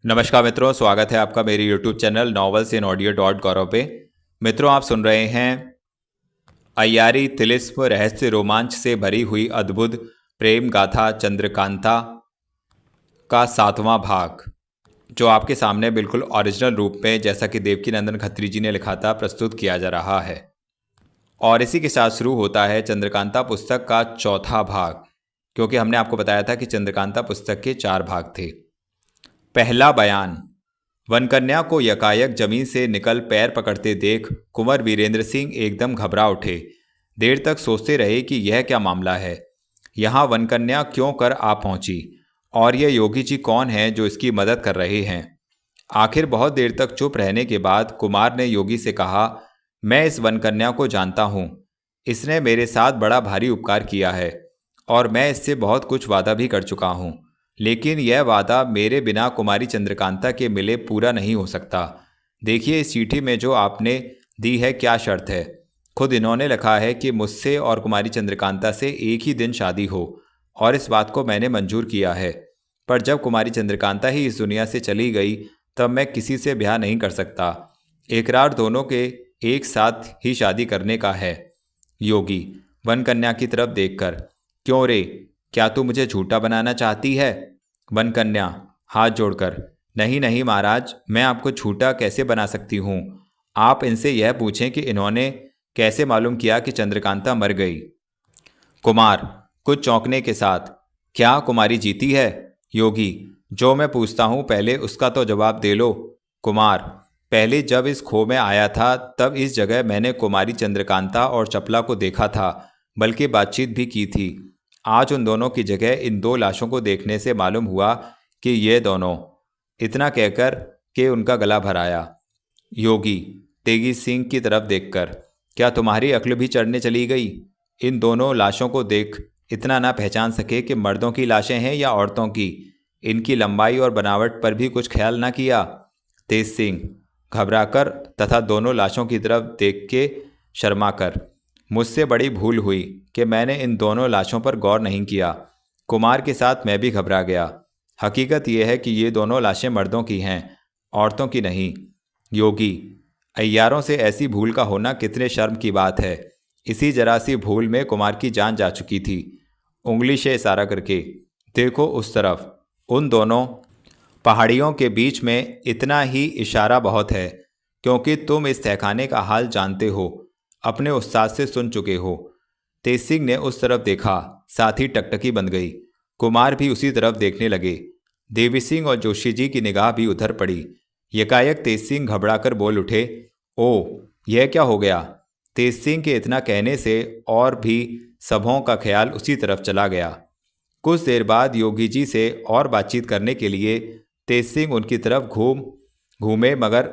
नमस्कार मित्रों, स्वागत है आपका मेरे YouTube channel novels in audio dot Gaurav पे। मित्रों, आप सुन रहे हैं अय्यारी तिलिस्म रहस्य रोमांच से भरी हुई अद्भुत प्रेम गाथा चंद्रकांता का 7वां भाग, जो आपके सामने बिल्कुल ओरिजिनल रूप में, जैसा कि देवकीनंदन खत्री जी ने लिखा था, प्रस्तुत किया जा रहा है। और इसी के साथ शुरू होता है चंद्रकांता पुस्तक का 4था भाग, क्योंकि हमने आपको बताया था कि चंद्रकांता पुस्तक के 4 भाग थे। पहला बयान। वनकन्या को यकायक जमीन से निकल पैर पकड़ते देख कुंवर वीरेंद्र सिंह एकदम घबरा उठे। देर तक सोचते रहे कि यह क्या मामला है, यहाँ वनकन्या क्यों कर आ पहुंची, और ये योगी जी कौन हैं जो इसकी मदद कर रहे हैं। आखिर बहुत देर तक चुप रहने के बाद कुमार ने योगी से कहा, मैं इस वनकन्या को जानता हूँ। इसने मेरे साथ बड़ा भारी उपकार किया है और मैं इससे बहुत कुछ वादा भी कर चुका हूँ, लेकिन यह वादा मेरे बिना कुमारी चंद्रकांता के मिले पूरा नहीं हो सकता। देखिए, इस चिट्ठी में जो आपने दी है क्या शर्त है। खुद इन्होंने लिखा है कि मुझसे और कुमारी चंद्रकांता से एक ही दिन शादी हो, और इस बात को मैंने मंजूर किया है। पर जब कुमारी चंद्रकांता ही इस दुनिया से चली गई, तब मैं किसी से ब्याह नहीं कर सकता। इकरार दोनों के एक साथ ही शादी करने का है। योगी वनकन्या की तरफ देखकर, क्यों रे, क्या तू मुझे झूठा बनाना चाहती है। वनकन्या हाथ जोड़कर, नहीं नहीं महाराज, मैं आपको झूठा कैसे बना सकती हूँ। आप इनसे यह पूछें कि इन्होंने कैसे मालूम किया कि चंद्रकांता मर गई। कुमार कुछ चौंकने के साथ, क्या कुमारी जीती है। योगी, जो मैं पूछता हूँ पहले उसका तो जवाब दे लो। कुमार, पहले जब इस खो में आया था तब इस जगह मैंने कुमारी चंद्रकांता और चपला को देखा था, बल्कि बातचीत भी की थी। आज उन दोनों की जगह इन 2 लाशों को देखने से मालूम हुआ कि ये दोनों, इतना कहकर के उनका गला भराया। योगी तेगी सिंह की तरफ देखकर, क्या तुम्हारी अक्ल भी चढ़ने चली गई। इन दोनों लाशों को देख इतना ना पहचान सके कि मर्दों की लाशें हैं या औरतों की। इनकी लंबाई और बनावट पर भी कुछ ख्याल ना किया। तेज सिंह घबराकर तथा दोनों लाशों की तरफ देख के शर्माकर, मुझसे बड़ी भूल हुई कि मैंने इन दोनों लाशों पर गौर नहीं किया। कुमार के साथ मैं भी घबरा गया। हकीकत यह है कि ये दोनों लाशें मर्दों की हैं, औरतों की नहीं। योगी, अय्यारों से ऐसी भूल का होना कितने शर्म की बात है। इसी जरा सी भूल में कुमार की जान जा चुकी थी। उंगली से इशारा करके, देखो उस तरफ, उन दोनों पहाड़ियों के बीच में। इतना ही इशारा बहुत है, क्योंकि तुम इस तहखाने का हाल जानते हो, अपने उस्ताद से सुन चुके हो। तेज सिंह ने उस तरफ देखा, साथ ही टकटकी बंद गई। कुमार भी उसी तरफ देखने लगे। देवी सिंह और जोशी जी की निगाह भी उधर पड़ी। यकायक तेज सिंह घबराकर बोल उठे, ओ, यह क्या हो गया। तेज सिंह के इतना कहने से और भी सबों का ख्याल उसी तरफ चला गया। कुछ देर बाद योगी जी से और बातचीत करने के लिए तेज सिंह उनकी तरफ घूमे, मगर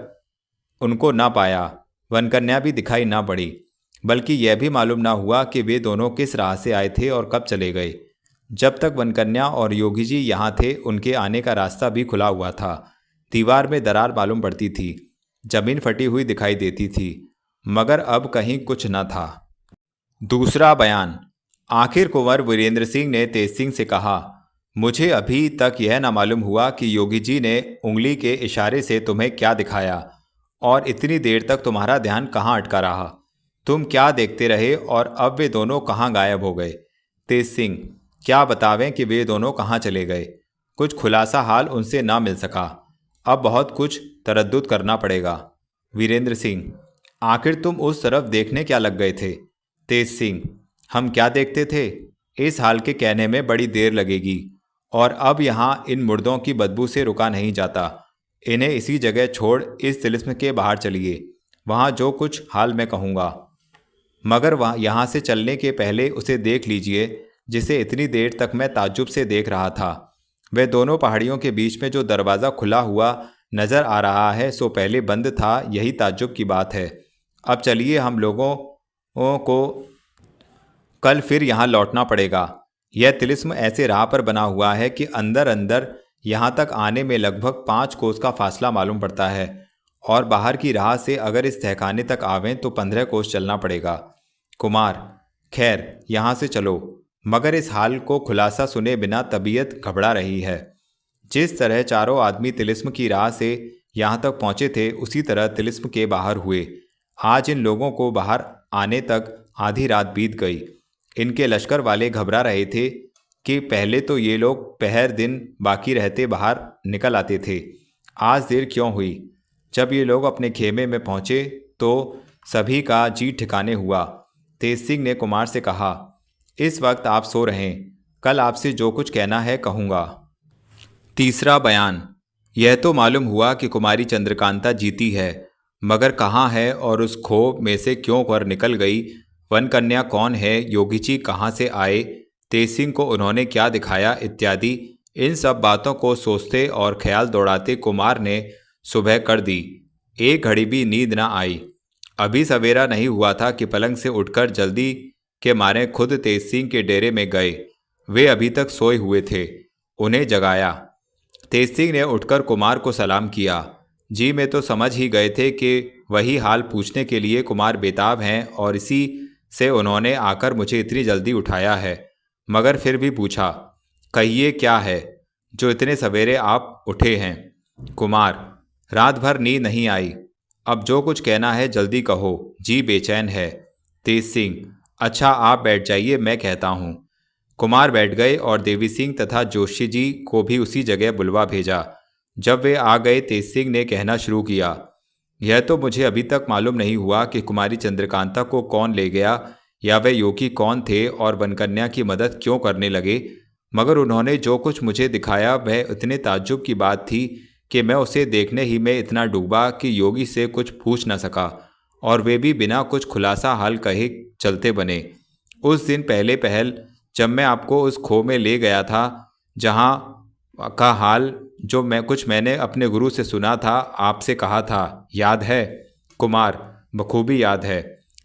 उनको ना पाया। वनकन्या भी दिखाई ना पड़ी, बल्कि यह भी मालूम ना हुआ कि वे दोनों किस राह से आए थे और कब चले गए। जब तक वनकन्या और योगी जी यहाँ थे, उनके आने का रास्ता भी खुला हुआ था। दीवार में दरार मालूम पड़ती थी, जमीन फटी हुई दिखाई देती थी, मगर अब कहीं कुछ न था। दूसरा बयान। आखिर कुंवर वीरेंद्र सिंह ने तेज सिंह से कहा, मुझे अभी तक यह ना मालूम हुआ कि योगी जी ने उंगली के इशारे से तुम्हें क्या दिखाया, और इतनी देर तक तुम्हारा ध्यान कहाँ अटका रहा। तुम क्या देखते रहे, और अब वे दोनों कहाँ गायब हो गए। तेज सिंह, क्या बतावें कि वे दोनों कहाँ चले गए। कुछ खुलासा हाल उनसे ना मिल सका। अब बहुत कुछ तरद्दुद करना पड़ेगा। वीरेंद्र सिंह, आखिर तुम उस तरफ देखने क्या लग गए थे। तेज सिंह, हम क्या देखते थे, इस हाल के कहने में बड़ी देर लगेगी, और अब यहाँ इन मुर्दों की बदबू से रुका नहीं जाता। इन्हें इसी जगह छोड़ इस तिलिस्म के बाहर चलिए, वहाँ जो कुछ हाल मैं कहूँगा। मगर वहाँ यहाँ से चलने के पहले उसे देख लीजिए जिसे इतनी देर तक मैं ताज्जुब से देख रहा था। वह दोनों पहाड़ियों के बीच में जो दरवाज़ा खुला हुआ नज़र आ रहा है, सो पहले बंद था। यही ताज्जुब की बात है। अब चलिए, हम लोगों को कल फिर यहाँ लौटना पड़ेगा। यह तिलिस्म ऐसे राह पर बना हुआ है कि अंदर अंदर यहाँ तक आने में लगभग 5 कोस का फासला मालूम पड़ता है, और बाहर की राह से अगर इस तहखाने तक आवें तो 15 कोस चलना पड़ेगा। कुमार, खैर यहाँ से चलो, मगर इस हाल को खुलासा सुने बिना तबीयत घबरा रही है। जिस तरह चारों आदमी तिलिस्म की राह से यहाँ तक पहुँचे थे उसी तरह तिलिस्म के बाहर हुए। आज इन लोगों को बाहर आने तक आधी रात बीत गई। इनके लश्कर वाले घबरा रहे थे कि पहले तो ये लोग पहर दिन बाकी रहते बाहर निकल आते थे, आज देर क्यों हुई। जब ये लोग अपने खेमे में पहुँचे तो सभी का जी ठिकाने हुआ। तेज सिंह ने कुमार से कहा, इस वक्त आप सो रहें, कल आपसे जो कुछ कहना है कहूँगा। तीसरा बयान। यह तो मालूम हुआ कि कुमारी चंद्रकांता जीती है, मगर कहाँ है और उस खो में से क्यों कर निकल गई, वन कन्या कौन है, योगी जी कहाँ से आए, तेज सिंह को उन्होंने क्या दिखाया इत्यादि इन सब बातों को सोचते और ख्याल दौड़ाते कुमार ने सुबह कर दी। एक घड़ी भी नींद न आई। अभी सवेरा नहीं हुआ था कि पलंग से उठकर जल्दी के मारे खुद तेज सिंह के डेरे में गए। वे अभी तक सोए हुए थे, उन्हें जगाया। तेज सिंह ने उठकर कुमार को सलाम किया। जी में तो समझ ही गए थे कि वही हाल पूछने के लिए कुमार बेताब हैं और इसी से उन्होंने आकर मुझे इतनी जल्दी उठाया है, मगर फिर भी पूछा, कहिए क्या है जो इतने सवेरे आप उठे हैं। कुमार, रात भर नींद नहीं आई, अब जो कुछ कहना है जल्दी कहो, जी बेचैन है। तेज सिंह, अच्छा आप बैठ जाइए, मैं कहता हूँ। कुमार बैठ गए और देवी सिंह तथा जोशी जी को भी उसी जगह बुलवा भेजा। जब वे आ गए तेज सिंह ने कहना शुरू किया, यह तो मुझे अभी तक मालूम नहीं हुआ कि कुमारी चंद्रकांता को कौन ले गया या वे योगी कौन थे और वनकन्या की मदद क्यों करने लगे, मगर उन्होंने जो कुछ मुझे दिखाया वह इतने ताज्जुब की बात थी कि मैं उसे देखने ही में इतना डूबा कि योगी से कुछ पूछ न सका और वे भी बिना कुछ खुलासा हाल कहे चलते बने। उस दिन पहले पहल जब मैं आपको उस खो में ले गया था, जहाँ का हाल जो मैंने अपने गुरु से सुना था, आपसे कहा था, याद है? कुमार, बखूबी याद है।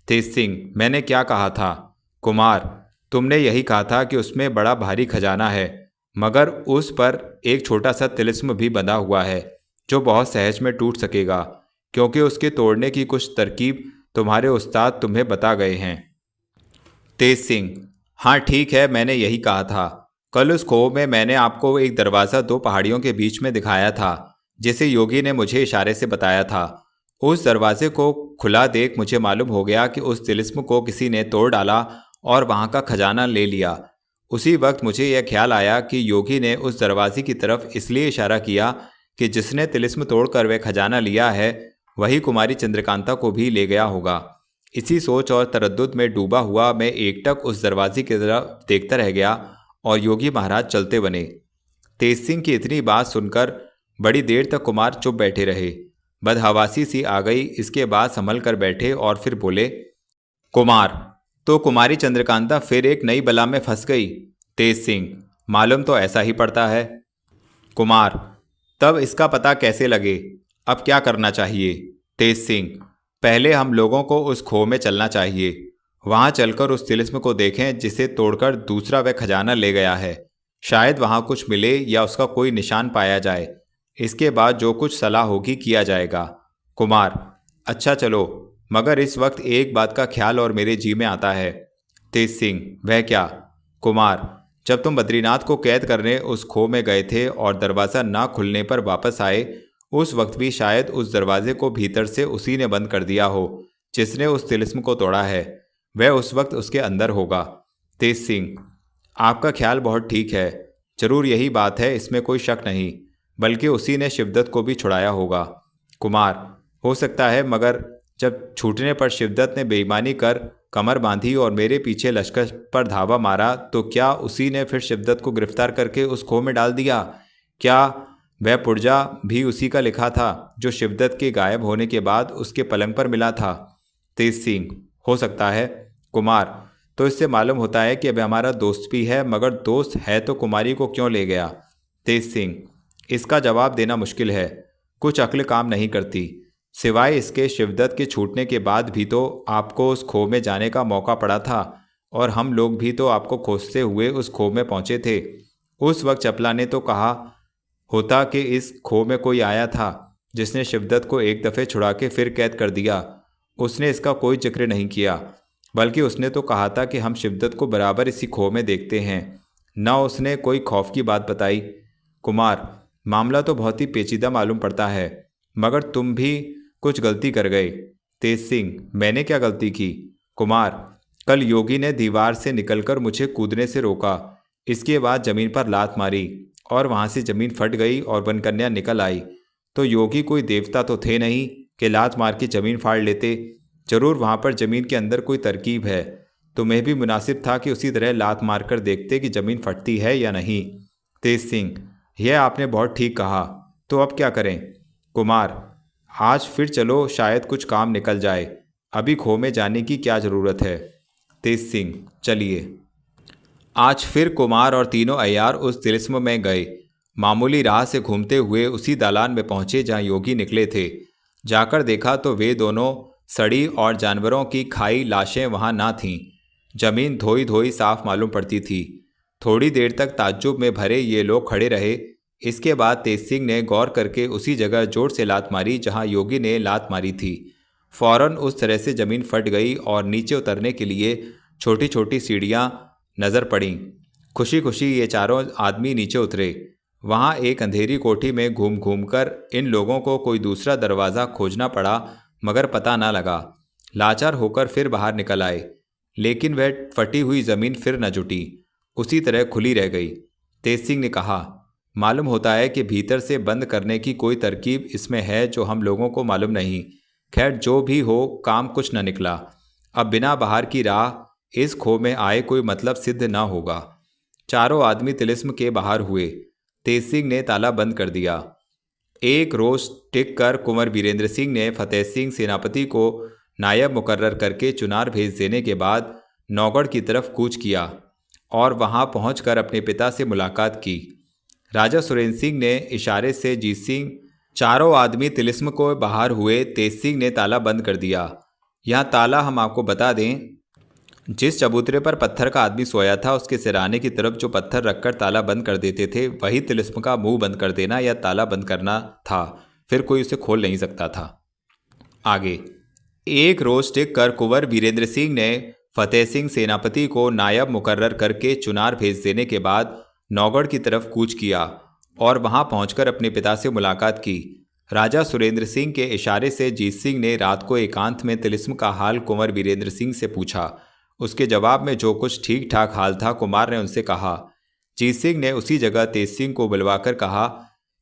तेज सिंह, मैंने क्या कहा था? कुमार, तुमने यही कहा था कि उसमें बड़ा भारी खजाना है, मगर उस पर एक छोटा सा तिलिस्म भी बंधा हुआ है जो बहुत सहज में टूट सकेगा, क्योंकि उसके तोड़ने की कुछ तरकीब तुम्हारे उस्ताद तुम्हें बता गए हैं। तेज सिंह, हाँ ठीक है, मैंने यही कहा था। कल उस खो में मैंने आपको एक दरवाज़ा दो पहाड़ियों के बीच में दिखाया था, जिसे योगी ने मुझे इशारे से बताया था। उस दरवाजे को खुला देख मुझे मालूम हो गया कि उस तिलिस्म को किसी ने तोड़ डाला और वहाँ का खजाना ले लिया। उसी वक्त मुझे यह ख्याल आया कि योगी ने उस दरवाजे की तरफ इसलिए इशारा किया कि जिसने तिलिस्म तोड़कर वह खजाना लिया है वही कुमारी चंद्रकांता को भी ले गया होगा। इसी सोच और तरद्दुद में डूबा हुआ मैं एकटक उस दरवाजे की तरफ देखता रह गया और योगी महाराज चलते बने। तेज सिंह की इतनी बात सुनकर बड़ी देर तक कुमार चुप बैठे रहे। बदहवासी सी आ गई, इसके बाद संभल कर बैठे और फिर बोले, कुमार, तो कुमारी चंद्रकांता फिर एक नई बला में फंस गई। तेज सिंह, मालूम तो ऐसा ही पड़ता है। कुमार, तब इसका पता कैसे लगे, अब क्या करना चाहिए? तेज सिंह, पहले हम लोगों को उस खो में चलना चाहिए, वहां चलकर उस तिलिस्म को देखें जिसे तोड़कर दूसरा वह खजाना ले गया है। शायद वहां कुछ मिले या उसका कोई निशान पाया जाए। इसके बाद जो कुछ सलाह होगी किया जाएगा। कुमार, अच्छा चलो, मगर इस वक्त एक बात का ख्याल और मेरे जी में आता है। तेज सिंह, वह क्या? कुमार, जब तुम बद्रीनाथ को कैद करने उस खो में गए थे और दरवाज़ा ना खुलने पर वापस आए, उस वक्त भी शायद उस दरवाजे को भीतर से उसी ने बंद कर दिया हो जिसने उस तिलिस्म को तोड़ा है। वह उस वक्त उसके अंदर होगा। तेज सिंह, आपका ख्याल बहुत ठीक है, जरूर यही बात है, इसमें कोई शक नहीं, बल्कि उसी ने शिवदत्त को भी छुड़ाया होगा। कुमार, हो सकता है, मगर जब छूटने पर शिवदत्त ने बेईमानी कर कमर बांधी और मेरे पीछे लश्कर पर धावा मारा, तो क्या उसी ने फिर शिवदत्त को गिरफ्तार करके उस खो में डाल दिया? क्या वह पुर्जा भी उसी का लिखा था जो शिवदत्त के गायब होने के बाद उसके पलंग पर मिला था? तेज सिंह, हो सकता है। कुमार, तो इससे मालूम होता है कि अब हमारा दोस्त भी है, मगर दोस्त है तो कुमारी को क्यों ले गया? तेज सिंह, इसका जवाब देना मुश्किल है, कुछ अक्ल काम नहीं करती। सिवाय इसके शिवदत्त के छूटने के बाद भी तो आपको उस खो में जाने का मौका पड़ा था और हम लोग भी तो आपको खोजते हुए उस खो में पहुंचे थे। उस वक्त चपला ने तो कहा होता कि इस खो में कोई आया था जिसने शिवदत्त को एक दफ़े छुड़ा के फिर कैद कर दिया। उसने इसका कोई जिक्र नहीं किया, बल्कि उसने तो कहा था कि हम शिवदत्त को बराबर इसी खो में देखते हैं। न उसने कोई खौफ की बात बताई। कुमार, मामला तो बहुत ही पेचीदा मालूम पड़ता है, मगर तुम भी कुछ गलती कर गए। तेज सिंह, मैंने क्या गलती की? कुमार, कल योगी ने दीवार से निकलकर मुझे कूदने से रोका, इसके बाद जमीन पर लात मारी और वहां से जमीन फट गई और वनकन्या निकल आई। तो योगी कोई देवता तो थे नहीं कि लात मार के जमीन फाड़ लेते। जरूर वहां पर जमीन के अंदर कोई तरकीब है। तुम्हें भी मुनासिब था कि उसी तरह लात मारकर देखते कि जमीन फटती है या नहीं। तेज सिंह, यह आपने बहुत ठीक कहा। तो अब क्या करें? कुमार, आज फिर चलो, शायद कुछ काम निकल जाए। अभी खो में जाने की क्या ज़रूरत है? तेज सिंह, चलिए। आज फिर कुमार और तीनों अय्यार उस तिलिस्म में गए। मामूली राह से घूमते हुए उसी दालान में पहुंचे जहां योगी निकले थे। जाकर देखा तो वे दोनों सड़ी और जानवरों की खाई लाशें वहां ना थीं। जमीन धोई धोई साफ मालूम पड़ती थी। थोड़ी देर तक ताज्जुब में भरे ये लोग खड़े रहे। इसके बाद तेज सिंह ने गौर करके उसी जगह जोर से लात मारी जहां योगी ने लात मारी थी। फौरन उस तरह से जमीन फट गई और नीचे उतरने के लिए छोटी छोटी सीढ़ियां नजर पड़ीं। खुशी खुशी ये चारों आदमी नीचे उतरे। वहां एक अंधेरी कोठी में घूम घूम कर इन लोगों को कोई दूसरा दरवाज़ा खोजना पड़ा, मगर पता ना लगा। लाचार होकर फिर बाहर निकल आए, लेकिन वह फटी हुई ज़मीन फिर न जुटी, उसी तरह खुली रह गई। तेज सिंह ने कहा, मालूम होता है कि भीतर से बंद करने की कोई तरकीब इसमें है जो हम लोगों को मालूम नहीं। खैर, जो भी हो, काम कुछ न निकला। अब बिना बाहर की राह इस खो में आए कोई मतलब सिद्ध ना होगा। चारों आदमी तिलिस्म के बाहर हुए। तेज सिंह ने ताला बंद कर दिया। एक रोज टिक कर कुंवर वीरेंद्र सिंह ने फतेह सिंह सेनापति को नायब मुकर्रर करके चुनार भेज देने के बाद नौगढ़ की तरफ कूच किया और वहां पहुंचकर अपने पिता से मुलाकात की। राजा सुरेंद्र सिंह ने इशारे से जीत सिंह। चारों आदमी तिलिस्म को बाहर हुए। तेज सिंह ने ताला बंद कर दिया। यहाँ ताला हम आपको बता दें, जिस चबूतरे पर पत्थर का आदमी सोया था उसके सिराने की तरफ जो पत्थर रखकर ताला बंद कर देते थे, वही तिलिस्म का मुंह बंद कर देना या ताला बंद करना था। फिर कोई उसे खोल नहीं सकता था। आगे, एक रोज टिक कर कुंवर वीरेंद्र सिंह ने फतेह सिंह सेनापति को नायब मुकर्रर करके चुनार भेज देने के बाद नौगढ़ की तरफ कूच किया और वहां पहुंचकर अपने पिता से मुलाकात की। राजा सुरेंद्र सिंह के इशारे से जीत सिंह ने रात को एकांत में तिलिस्म का हाल कुंवर वीरेंद्र सिंह से पूछा। उसके जवाब में जो कुछ ठीक ठाक हाल था, कुमार ने उनसे कहा। जीत सिंह ने उसी जगह तेज सिंह को बुलवाकर कहा,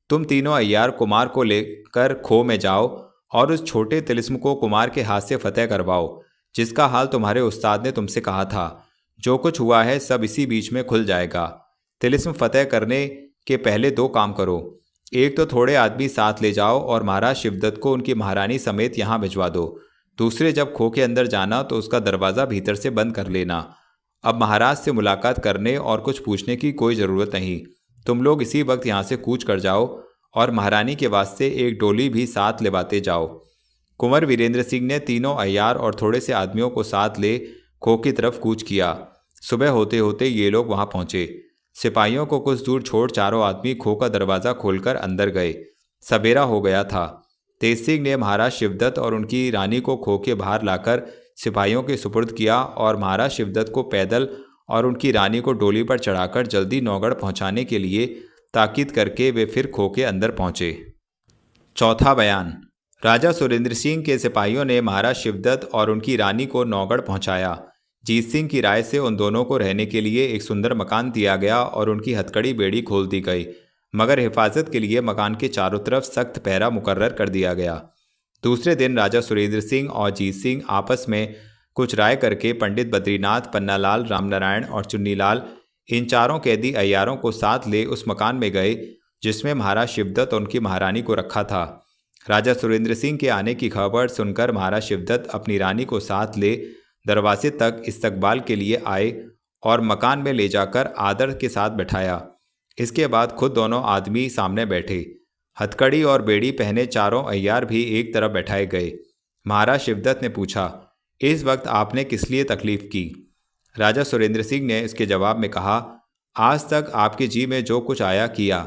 तुम तीनों अय्यार कुमार को लेकर खो में जाओ और उस छोटे तिलिस्म को कुमार के हाथ से फतेह करवाओ, जिसका हाल तुम्हारे उस्ताद ने तुमसे कहा था। जो कुछ हुआ है सब इसी बीच में खुल जाएगा। तिलिस्म फतेह करने के पहले दो काम करो। एक तो थोड़े आदमी साथ ले जाओ और महाराज शिवदत्त को उनकी महारानी समेत यहाँ भिजवा दो। दूसरे, जब खो के अंदर जाना तो उसका दरवाज़ा भीतर से बंद कर लेना। अब महाराज से मुलाकात करने और कुछ पूछने की कोई ज़रूरत नहीं। तुम लोग इसी वक्त यहाँ से कूच कर जाओ और महारानी के वास्ते एक डोली भी साथ लेवाते जाओ। कुंवर वीरेंद्र सिंह ने तीनों अय्यार और थोड़े से आदमियों को साथ ले खो की तरफ कूच किया। सुबह होते होते ये लोग वहाँ पहुँचे। सिपाहियों को कुछ दूर छोड़ चारों आदमी खो का दरवाज़ा खोलकर अंदर गए। सवेरा हो गया था। तेज सिंह ने महाराज शिवदत्त और उनकी रानी को खो के बाहर लाकर सिपाहियों के सुपुर्द किया और महाराज शिवदत्त को पैदल और उनकी रानी को डोली पर चढ़ाकर जल्दी नौगढ़ पहुंचाने के लिए ताकीद करके वे फिर खो के अंदर पहुंचे। चौथा बयान। राजा सुरेंद्र सिंह के सिपाहियों ने महाराज शिवदत्त और उनकी रानी को नौगढ़ पहुंचाया। जीत सिंह की राय से उन दोनों को रहने के लिए एक सुंदर मकान दिया गया और उनकी हथकड़ी बेड़ी खोल दी गई, मगर हिफाजत के लिए मकान के चारों तरफ सख्त पहरा मुकर्रर कर दिया गया। दूसरे दिन राजा सुरेंद्र सिंह और जीत सिंह आपस में कुछ राय करके पंडित बद्रीनाथ, पन्नालाल, रामनारायण और चुन्नीलाल, इन चारों कैदी अय्यारों को साथ ले उस मकान में गए जिसमें महाराज शिवदत्त और उनकी महारानी को रखा था। राजा सुरेंद्र सिंह के आने की खबर सुनकर महाराज शिवदत्त अपनी रानी को साथ ले दरवाजे तक इस्तकबाल के लिए आए और मकान में ले जाकर आदर के साथ बैठाया। इसके बाद खुद दोनों आदमी सामने बैठे। हथकड़ी और बेड़ी पहने चारों अय्यार भी एक तरफ बैठाए गए। महाराज शिवदत्त ने पूछा, इस वक्त आपने किस लिए तकलीफ की? राजा सुरेंद्र सिंह ने इसके जवाब में कहा, आज तक आपके जी में जो कुछ आया किया।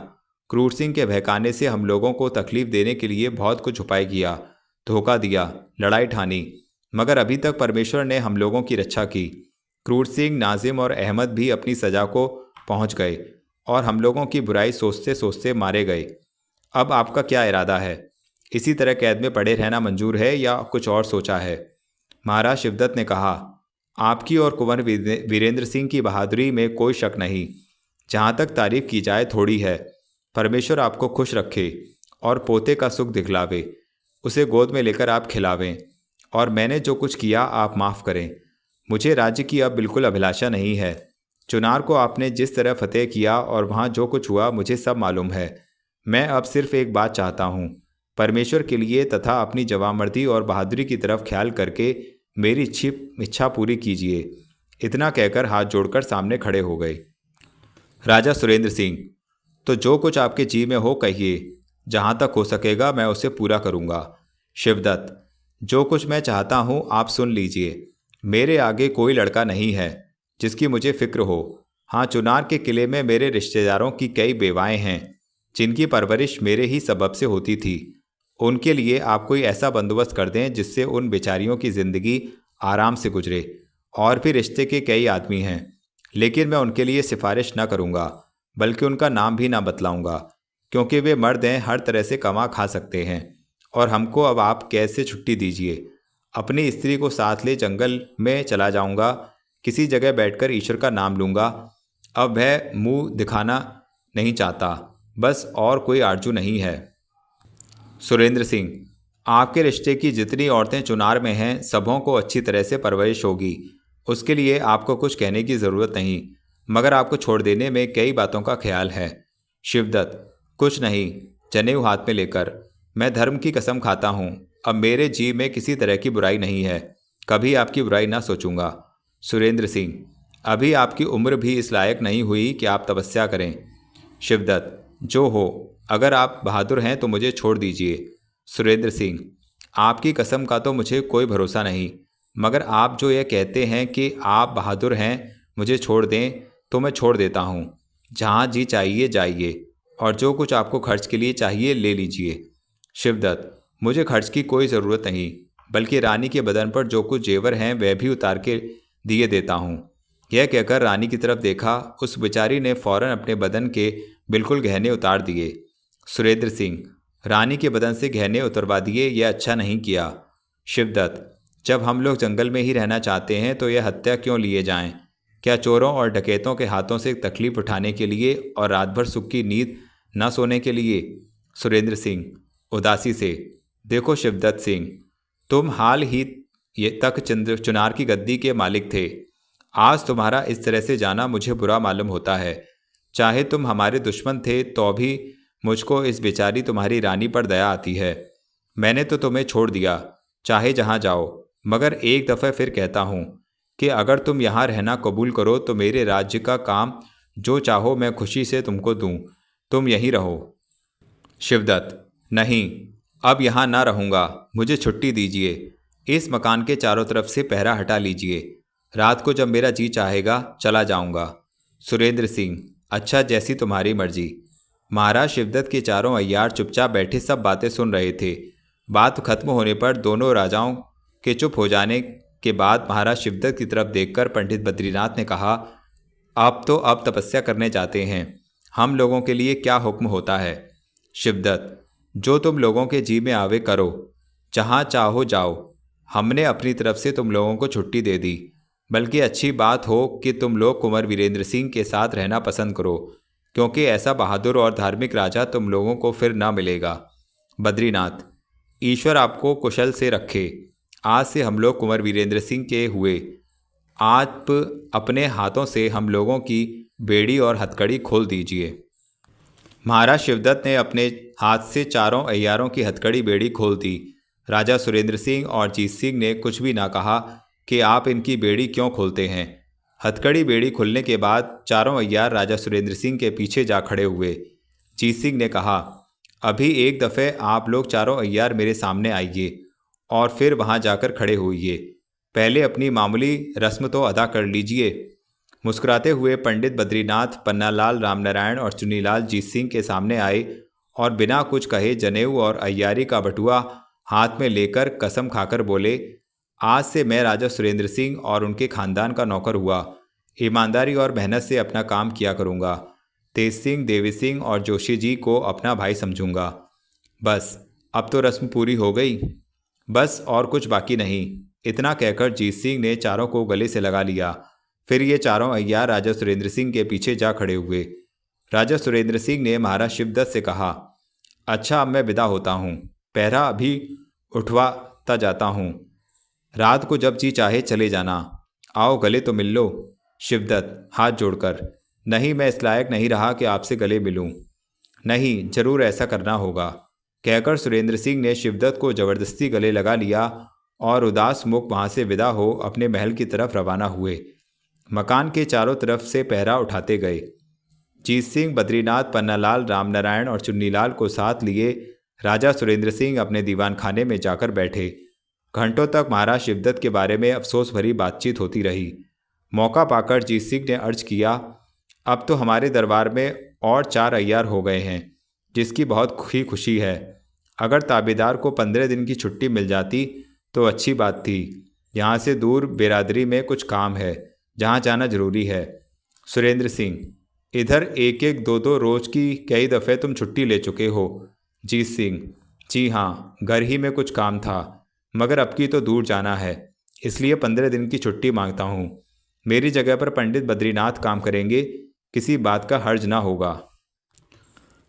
क्रूर सिंह के बहकाने से हम लोगों को तकलीफ देने के लिए बहुत कुछ उपाय किया, धोखा दिया, लड़ाई ठानी, मगर अभी तक परमेश्वर ने हम लोगों की रक्षा की। क्रूर सिंह, नाजिम और अहमद भी अपनी सजा को पहुंच गए और हम लोगों की बुराई सोचते सोचते मारे गए। अब आपका क्या इरादा है? इसी तरह कैद में पड़े रहना मंजूर है या कुछ और सोचा है? महाराज शिवदत्त ने कहा, आपकी और कुंवर वीरेंद्र सिंह की बहादुरी में कोई शक नहीं। जहाँ तक तारीफ की जाए थोड़ी है। परमेश्वर आपको खुश रखे और पोते का सुख दिखलावे। उसे गोद में लेकर आप खिलावें। और मैंने जो कुछ किया आप माफ़ करें। मुझे राज्य की अब बिल्कुल अभिलाषा नहीं है। चुनार को आपने जिस तरह फतेह किया और वहाँ जो कुछ हुआ मुझे सब मालूम है। मैं अब सिर्फ एक बात चाहता हूँ, परमेश्वर के लिए तथा अपनी जवामर्दी और बहादुरी की तरफ ख्याल करके मेरी इच्छा पूरी कीजिए। इतना कहकर हाथ जोड़कर सामने खड़े हो गए। राजा सुरेंद्र सिंह, तो जो कुछ आपके जी में हो कहिए। जहाँ तक हो सकेगा मैं उसे पूरा करूँगा। शिवदत्त, जो कुछ मैं चाहता हूँ आप सुन लीजिए। मेरे आगे कोई लड़का नहीं है जिसकी मुझे फिक्र हो। हाँ, चुनार के किले में मेरे रिश्तेदारों की कई बेवाएं हैं जिनकी परवरिश मेरे ही सबब से होती थी। उनके लिए आप कोई ऐसा बंदोबस्त कर दें जिससे उन बेचारियों की ज़िंदगी आराम से गुजरे। और भी रिश्ते के कई आदमी हैं, लेकिन मैं उनके लिए सिफारिश न करूँगा, बल्कि उनका नाम भी ना बतलाऊँगा, क्योंकि वे मर्द हैं, हर तरह से कमा खा सकते हैं। और हमको अब आप कैद से छुट्टी दीजिए। अपनी स्त्री को साथ ले जंगल में चला जाऊँगा। किसी जगह बैठकर ईश्वर का नाम लूँगा। अब वह मुंह दिखाना नहीं चाहता, बस और कोई आरजू नहीं है। सुरेंद्र सिंह, आपके रिश्ते की जितनी औरतें चुनार में हैं सबों को अच्छी तरह से परवरिश होगी। उसके लिए आपको कुछ कहने की ज़रूरत नहीं, मगर आपको छोड़ देने में कई बातों का ख्याल है। शिवदत्त, कुछ नहीं। जनेऊ हाथ में लेकर, मैं धर्म की कसम खाता हूँ, अब मेरे जी में किसी तरह की बुराई नहीं है। कभी आपकी बुराई ना सोचूंगा। सुरेंद्र सिंह, अभी आपकी उम्र भी इस लायक नहीं हुई कि आप तपस्या करें। शिवदत्त, जो हो, अगर आप बहादुर हैं तो मुझे छोड़ दीजिए। सुरेंद्र सिंह, आपकी कसम का तो मुझे कोई भरोसा नहीं, मगर आप जो यह कहते हैं कि आप बहादुर हैं, मुझे छोड़ दें तो मैं छोड़ देता हूँ। जहाँ जी चाहिए जाइए, और जो कुछ आपको खर्च के लिए चाहिए ले लीजिए। शिवदत्त, मुझे खर्च की कोई ज़रूरत नहीं, बल्कि रानी के बदन पर जो कुछ जेवर हैं वह भी उतार के दिए देता हूँ। यह कहकर रानी की तरफ देखा। उस बेचारी ने फौरन अपने बदन के बिल्कुल गहने उतार दिए। सुरेंद्र सिंह, रानी के बदन से गहने उतरवा दिए, यह अच्छा नहीं किया। शिवदत्त, जब हम लोग जंगल में ही रहना चाहते हैं तो यह हत्या क्यों लिए जाएं? क्या चोरों और डकैतों के हाथों से तकलीफ उठाने के लिए और रात भर सुख की नींद न सोने के लिए? सुरेंद्र सिंह उदासी से, देखो शिवदत्त सिंह, तुम हाल ही तक चुनार की गद्दी के मालिक थे। आज तुम्हारा इस तरह से जाना मुझे बुरा मालूम होता है। चाहे तुम हमारे दुश्मन थे तो भी मुझको इस बेचारी तुम्हारी रानी पर दया आती है। मैंने तो तुम्हें छोड़ दिया, चाहे जहाँ जाओ, मगर एक दफ़ा फिर कहता हूँ कि अगर तुम यहाँ रहना कबूल करो तो मेरे राज्य का काम जो चाहो मैं खुशी से तुमको दूँ। तुम यहीं रहो। शिवदत्त, नहीं, अब यहाँ ना रहूँगा, मुझे छुट्टी दीजिए। इस मकान के चारों तरफ से पहरा हटा लीजिए। रात को जब मेरा जी चाहेगा चला जाऊँगा। सुरेंद्र सिंह, अच्छा, जैसी तुम्हारी मर्जी। महाराज शिवदत्त के चारों अय्यार चुपचाप बैठे सब बातें सुन रहे थे। बात खत्म होने पर दोनों राजाओं के चुप हो जाने के बाद महाराज शिवदत्त की तरफ देखकर पंडित बद्रीनाथ ने कहा, अब तपस्या करने जाते हैं। हम लोगों के लिए क्या हुक्म होता है? शिवदत्त, जो तुम लोगों के जी में आवे करो, जहाँ चाहो जाओ। हमने अपनी तरफ से तुम लोगों को छुट्टी दे दी, बल्कि अच्छी बात हो कि तुम लोग कुंवर वीरेंद्र सिंह के साथ रहना पसंद करो, क्योंकि ऐसा बहादुर और धार्मिक राजा तुम लोगों को फिर ना मिलेगा। बद्रीनाथ, ईश्वर आपको कुशल से रखे। आज से हम लोग कुंवर वीरेंद्र सिंह के हुए। आप अपने हाथों से हम लोगों की बेड़ी और हथकड़ी खोल दीजिए। महाराज शिवदत्त ने अपने हाथ से चारों अय्यारों की हथकड़ी बेड़ी खोल दी। राजा सुरेंद्र सिंह और जीत सिंह ने कुछ भी ना कहा कि आप इनकी बेड़ी क्यों खोलते हैं। हथकड़ी बेड़ी खुलने के बाद चारों अय्यार राजा सुरेंद्र सिंह के पीछे जा खड़े हुए। जीत सिंह ने कहा, अभी एक दफ़े आप लोग चारों अय्यार मेरे सामने आइए और फिर वहाँ जाकर खड़े होइए। पहले अपनी मामूली रस्म तो अदा कर लीजिए। मुस्कुराते हुए पंडित बद्रीनाथ पन्नालाल रामनारायण और चुन्नीलाल जीत सिंह के सामने आए और बिना कुछ कहे जनेऊ और अय्यारी का बटुआ हाथ में लेकर कसम खाकर बोले, आज से मैं राजा सुरेंद्र सिंह और उनके खानदान का नौकर हुआ। ईमानदारी और मेहनत से अपना काम किया करूँगा। तेज सिंह, देवी सिंह और जोशी जी को अपना भाई समझूंगा। बस अब तो रस्म पूरी हो गई, बस और कुछ बाकी नहीं। इतना कहकर जीत सिंह ने चारों को गले से लगा लिया। फिर ये चारों अय्यार राजा सुरेंद्र सिंह के पीछे जा खड़े हुए। राजा सुरेंद्र सिंह ने महाराज शिवदत्त से कहा, अच्छा अब मैं विदा होता हूँ, पहरा अभी उठवाता जाता हूँ। रात को जब जी चाहे चले जाना। आओ गले तो मिल लो। शिवदत्त हाथ जोड़कर, नहीं मैं इस लायक नहीं रहा कि आपसे गले मिलूं। नहीं, जरूर ऐसा करना होगा, कहकर सुरेंद्र सिंह ने शिवदत्त को जबरदस्ती गले लगा लिया और उदास मुख वहां से विदा हो अपने महल की तरफ रवाना हुए। मकान के चारों तरफ से पहरा उठाते गए। जीत सिंह, बद्रीनाथ, पन्नालाल, रामनारायण और चुन्नीलाल को साथ लिए राजा सुरेंद्र सिंह अपने दीवान खाने में जाकर बैठे। घंटों तक महाराज शिवदत्त के बारे में अफसोस भरी बातचीत होती रही। मौका पाकर जीत सिंह ने अर्ज किया, अब तो हमारे दरबार में और 4 अय्यार हो गए हैं, जिसकी बहुत ही खुशी है। अगर ताबेदार को 15 दिन की छुट्टी मिल जाती तो अच्छी बात थी। यहाँ से दूर बिरादरी में कुछ काम है, जहाँ जाना जरूरी है। सुरेंद्र सिंह, इधर 1-1, 2-2 रोज की कई दफ़े तुम छुट्टी ले चुके हो। जीत सिंह, जी हाँ, घर ही में कुछ काम था, मगर अब की तो दूर जाना है, इसलिए 15 दिन की छुट्टी मांगता हूँ। मेरी जगह पर पंडित बद्रीनाथ काम करेंगे, किसी बात का हर्ज ना होगा।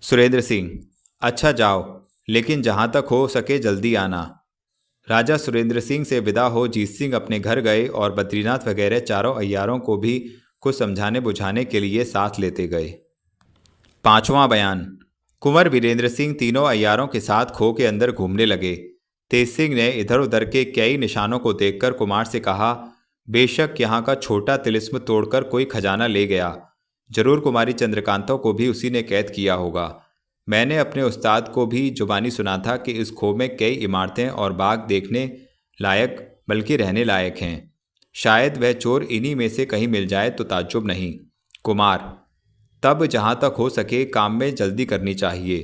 सुरेंद्र सिंह, अच्छा जाओ, लेकिन जहाँ तक हो सके जल्दी आना। राजा सुरेंद्र सिंह से विदा हो जीत सिंह अपने घर गए और बद्रीनाथ वगैरह चारों अय्यारों को भी कुछ समझाने बुझाने के लिए साथ लेते गए। 5वां बयान। कुंवर वीरेंद्र सिंह तीनों अय्यारों के साथ खो के अंदर घूमने लगे। तेज सिंह ने इधर उधर के कई निशानों को देखकर कुमार से कहा, बेशक यहाँ का छोटा तिलिस्म तोड़कर कोई खजाना ले गया, जरूर कुमारी चंद्रकांता को भी उसी ने कैद किया होगा। मैंने अपने उस्ताद को भी जुबानी सुना था कि इस खो में कई इमारतें और बाग देखने लायक बल्कि रहने लायक हैं। शायद वह चोर इन्हीं में से कहीं मिल जाए तो ताज्जुब नहीं। कुमार, तब जहाँ तक हो सके काम में जल्दी करनी चाहिए।